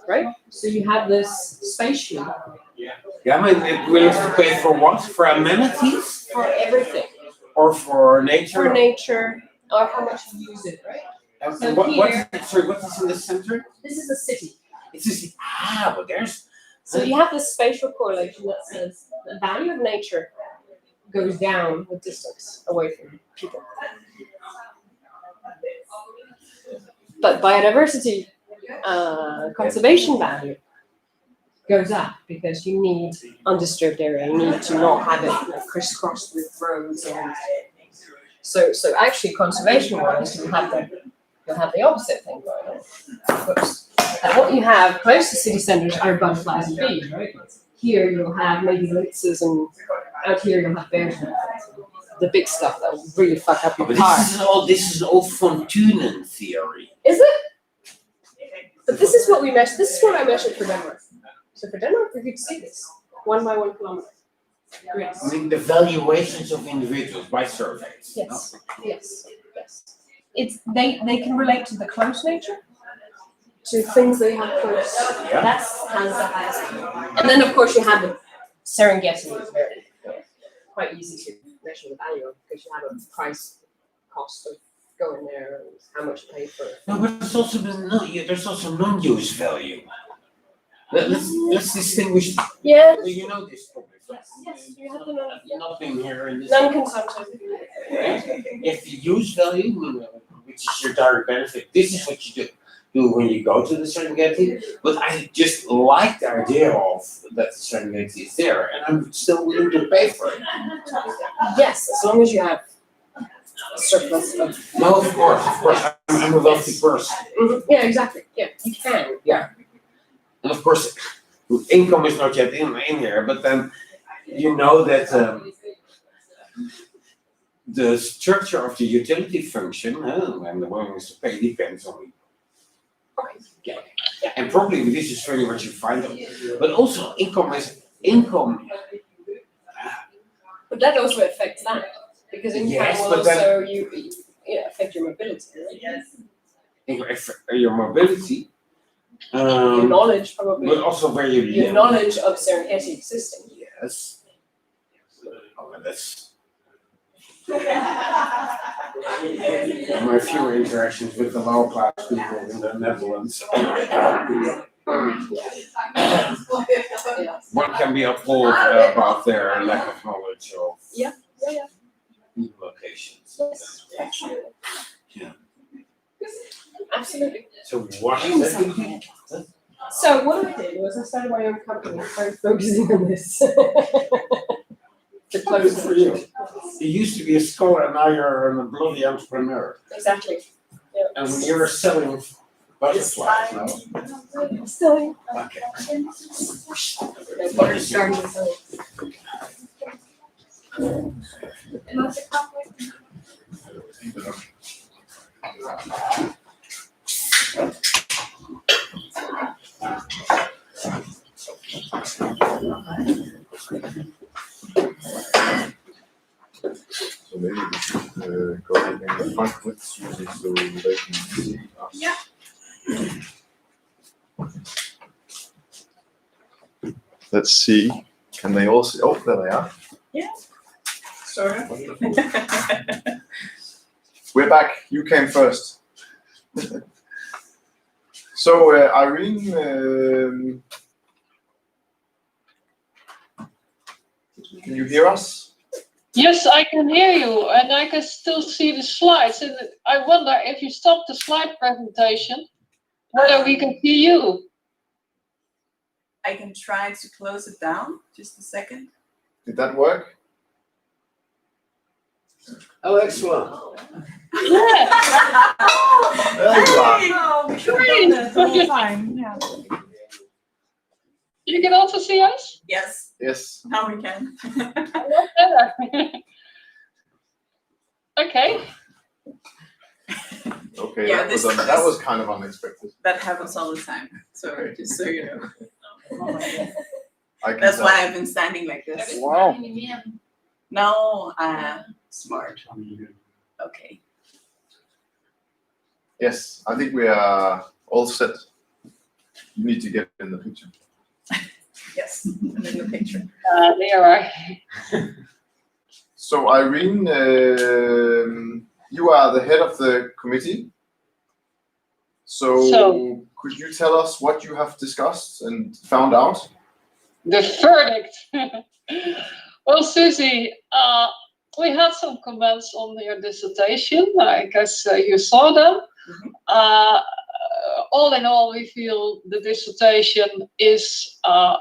right? So you have this spatially Yeah, I mean, it will have to pay for what? For amenities? for everything, Or for nature? for nature, or how much you use it, right? And So what here- what is in the center? This is a city. It's just, but there's. So you have this spatial correlation that says the value of nature goes down with distance away from people. But biodiversity conservation value goes up because you need undisturbed area. You need to not have it crisscrossed with roads and so actually conservation wise you'll have the opposite thing going on. Of course. And what you have close to city centres are butterflies and bees, right? Here you'll have maybe lynxes and out here you'll have bears and the big stuff that will really fuck up your But car. this is all Fontunen theory. Is it? But this is what we measured. This is what I measured for Denmark. So for Denmark, we could see this 1 by 1 kilometer. Yes. I mean, the valuations of individuals by surveys. Yes. Yes. Yes. It's they can relate to the close nature, to things they have close. Yeah. That's has the highest. And then of course you have the Serengeti is very quite easy to measure the value of because you have a price cost of going there and how much you pay for it. No, but it's also there's also non-use value. Let's distinguish. Yeah. You know this probably. Yes, you have Nothing here in this. non-consumptive. If the use value, which is your direct benefit, this is what you do when you go to the Serengeti. But I just like the idea of that the Serengeti is there, and I'm still willing to pay for it. Yes, as long as you have a surplus of. No, of course, I'm a wealthy person. Yeah, exactly. Yeah, you can. And of course, income is not yet in here, but then you know that the structure of the utility function and the willingness to pay depends on it. Okay. And probably this is really what you find out. But also income is income. But that also affects that because income Yes, will but then- also affect your mobility. Right? Your mobility. Your knowledge probably. But also where you live. Your knowledge of Serengeti existing. Yes. Oh, that's my few interactions with the lower class people in the Netherlands. One can be appalled about their lack of knowledge of locations. Yes. Yeah. Absolutely. So what is that? So what I did was I started my own company, started focusing on this. To close Good for you. You used to be a scholar, and now you're a bloody entrepreneur. Exactly. Yeah. And you're selling butterflies now. Still. Okay. No, butter starting to sell. So maybe we should go in the front with Susi so they can see us. Yeah. Let's see. Can they all see? Oh, there they are. Yeah. Sort of. We're back. You came first. So, Irene, can you hear us? Yes, I can hear you, and I can still see the slides. And I wonder if you stop the slide presentation, whether we can see you. I can try to close it down. Just a second. Did that work? Oh, excellent. Yeah. There you are. Oh, we should have done that the whole time, yeah. You can also see us? Yes. Yes. Now we can. Better. Okay. Okay, Yeah, that was kind of unexpected. That happens all the time. So just so you know. I can That's tell. why I've been standing like this. Wow. No, smart. Okay. Yes, I think we are all set. You need to get in the picture. Yes, I'm in the picture. There are. So Irene, you are the head of the committee. So could you tell us what you have discussed and found out? The verdict. Well, Susi, we had some comments on your dissertation. I guess you saw them. All in all, we feel the dissertation is a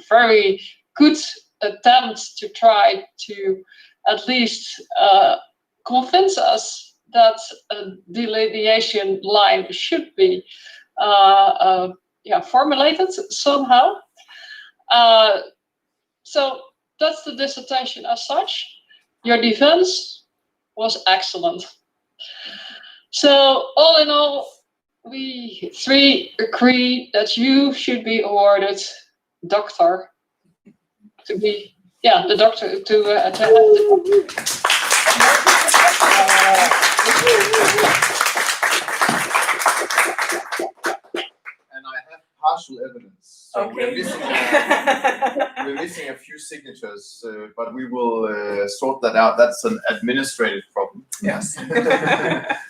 very good attempt to try to at least convince us that a delineation line should be formulated somehow. So that's the dissertation as such. Your defense was excellent. So all in all, we three agree that you should be awarded doctor to be, the doctor to have the. And I have partial evidence. So Okay. we're missing a few signatures, but we will sort that out. That's an administrative problem. Yes.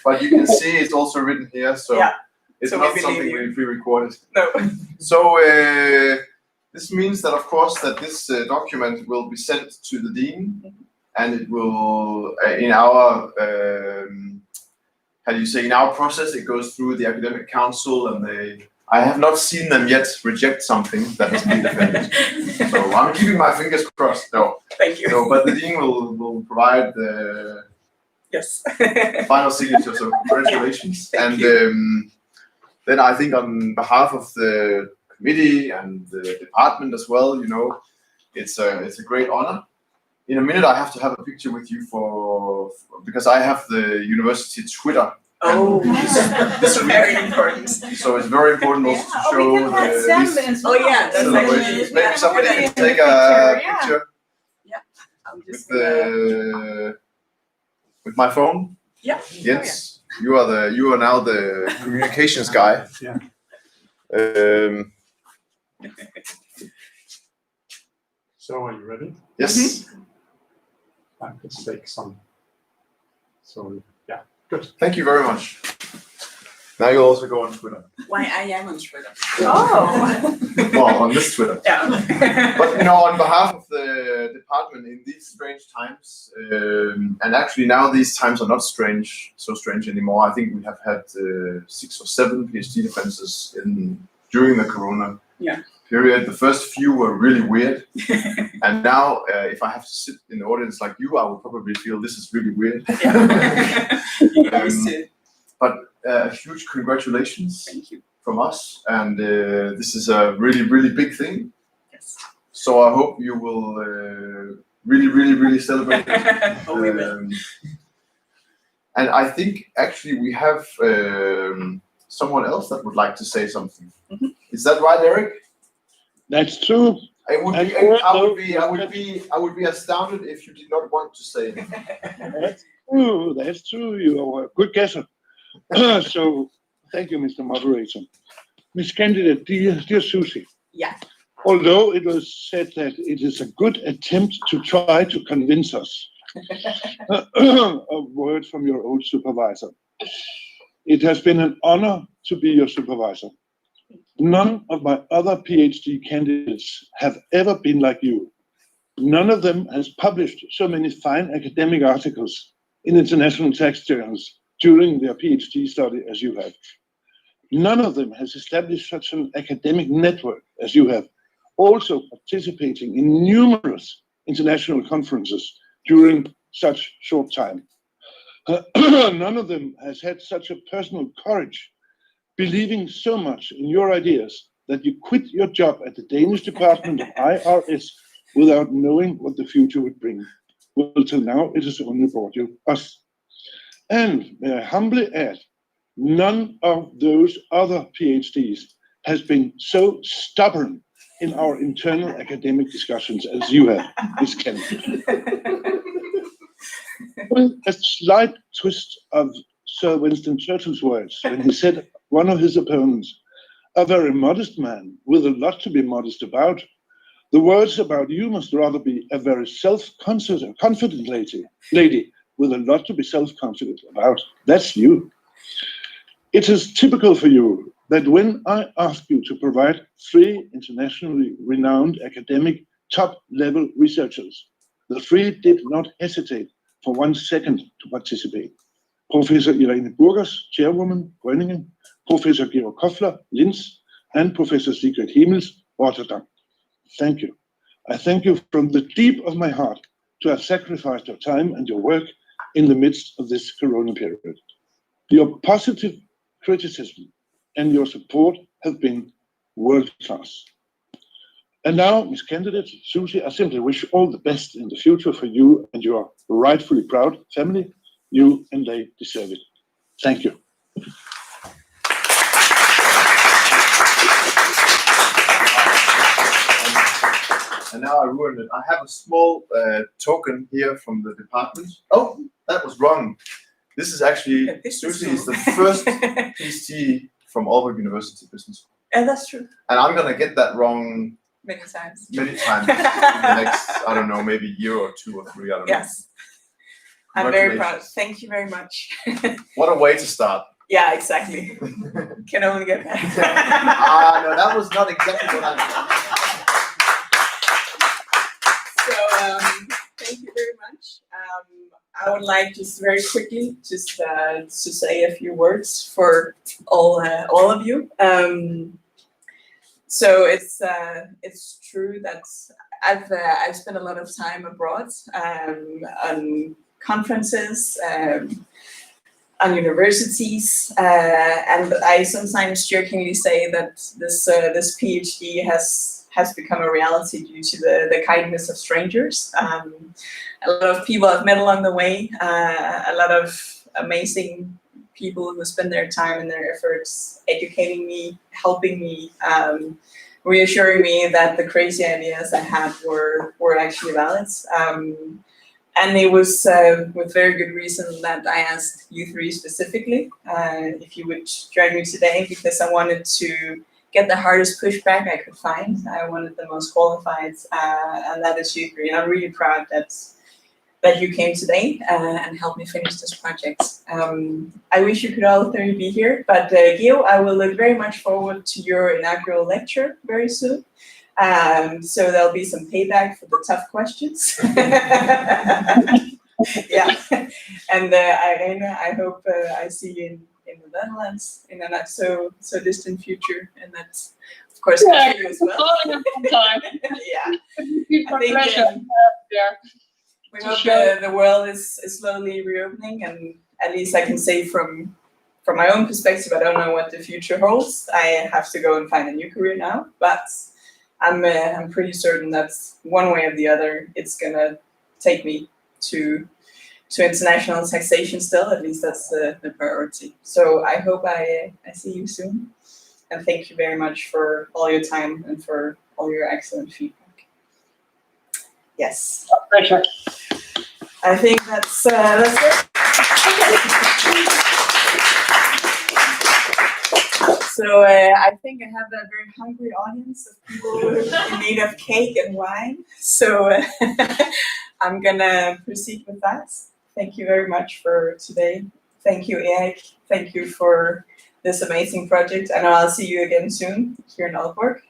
But you can see it's also written here, so Yeah. it's So not we something believe you. we pre-recorded. No. So this means that, of course, that this document will be sent to the dean, and it will, in our, in our process, it goes through the academic council, and I have not seen them yet reject something that has been defended. So I'm keeping my fingers crossed. No, Thank you. no, but the dean will provide the Yes. final signature. So congratulations. Thank And then I think on behalf of the committee and the department as well, it's a great honor. In a minute, I have to have a picture with you because I have the university Twitter. Oh, this is very important. So it's very important also to show we can add Sam these as well. Oh yeah, that's celebrations. actually. Maybe somebody can Yeah. take a Yeah. picture I'm with just with my phone. Yeah. Yes, you are now the communications guy. Yeah. So are you ready? Yes. I could take some. So yeah, good. Thank you very much. Now you'll also go on Twitter. Why I am on Twitter. Oh. Well, on this Twitter. Yeah. But on behalf of the department in these strange times, and actually now these times are not so strange anymore. I think we have had 6 or 7 PhD defenses during the Corona period. The first few were really weird, and now if I have to sit in the audience like you, I will probably feel this is really weird. But a huge congratulations. Thank you. From us, and this is a really, really big thing. Yes. So I hope you will really celebrate it. Oh, we will. And I think actually we have someone else that would like to say something. Is that right, Erik? That's true. I would be astounded if you did not want to say it. That's true. You are a good guesser. So, thank you, Mr. Moderator. Miss Candidate, dear Susi. Yeah. Although it was said that it is a good attempt to try to convince us, a word from your old supervisor. It has been an honor to be your supervisor. None of my other PhD candidates have ever been like you. None of them has published so many fine academic articles in international text journals during their PhD study as you have. None of them has established such an academic network as you have, also participating in numerous international conferences during such short time. None of them has had such a personal courage, believing so much in your ideas that you quit your job at the Danish Department of IRS without knowing what the future would bring. Well, till now, it has only brought you us. And may I humbly add, none of those other PhDs has been so stubborn in our internal academic discussions as you have, Ms. Kennedy. a slight twist of Sir Winston Churchill's words when he said one of his opponents, a very modest man with a lot to be modest about. The words about you must rather be a very self-confident lady with a lot to be self-confident about. That's you. It is typical for you that when I ask you to provide 3 internationally renowned academic top-level researchers, the 3 did not hesitate for 1 second to participate. Professor Irene Burgers, chairwoman, Groningen, Professor Hjorth, Linz, and Professor Sigrid-Joan, Rotterdam. Thank you. I thank you from the deep of my heart to have sacrificed your time and your work in the midst of this corona period. Your positive criticism and your support have been world-class. And now, Ms. Candidate Susi, I simply wish all the best in the future for you and your rightfully proud family. You and they deserve it. Thank you. And now I ruined it. I have a small token here from the department. Oh, that was wrong. This is actually, Susi is the first PhD from Aalborg University Business School. Yeah, that's true. And I'm going to get that wrong Many times. in the next, I don't know, maybe year or 2 or 3, I don't know. Yes. I'm very proud. Thank you very much. What a way to start. Yeah, exactly. Can only get better. No, that was not exactly what I meant. So, thank you very much. I would like just very quickly to say a few words for all of you. So it's true that I've spent a lot of time abroad on conferences, on universities, and I sometimes jokingly say that this PhD has become a reality due to the kindness of strangers. A lot of people I've met along the way, a lot of amazing people who spend their time and their efforts educating me, helping me, reassuring me that the crazy ideas I had were actually valid. And it was with very good reason that I asked you 3 specifically if you would join me today, because I wanted to get the hardest pushback I could find. I wanted the most qualified, and that is you 3. And I'm really proud that you came today and helped me finish this project. I wish you could all 3 be here, but Geo, I will look very much forward to your inaugural lecture very soon. So there'll be some payback for the tough questions. Yeah, and Irene, I hope I see you in the Netherlands in a not so distant future, and that's of course good for you as well. Time. Yeah, I think we hope the world is slowly reopening, and at least I can say from my own perspective, I don't know what the future holds. I have to go and find a new career now, but I'm pretty certain that one way or the other, it's gonna take me to international taxation still. At least that's the priority. So I hope I see you soon, and thank you very much for all your time and for all your excellent feedback. Yes. Pleasure. I think that's it. So I think I have a very hungry audience of people in need of cake and wine. So I'm gonna proceed with that. Thank you very much for today. Thank you, Erik. Thank you for this amazing project. I know I'll see you again soon here in Aalborg.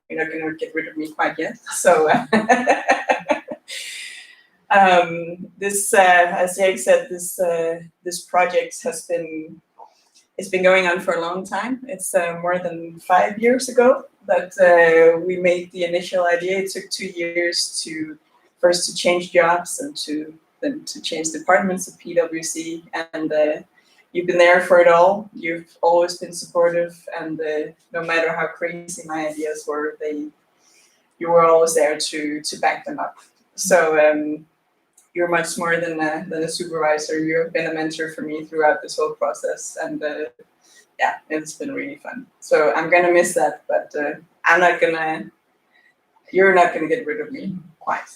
You're not gonna get rid of me quite yet. So this, as Erik said, this project it's been going on for a long time. It's more than 5 years ago that we made the initial idea. It took 2 years first to change jobs and then to change departments at PwC. And you've been there for it all. You've always been supportive, and no matter how crazy my ideas were, you were always there to back them up. So you're much more than a supervisor. You've been a mentor for me throughout this whole process, and yeah, it's been really fun. So I'm gonna miss that, but you're not gonna get rid of me quite.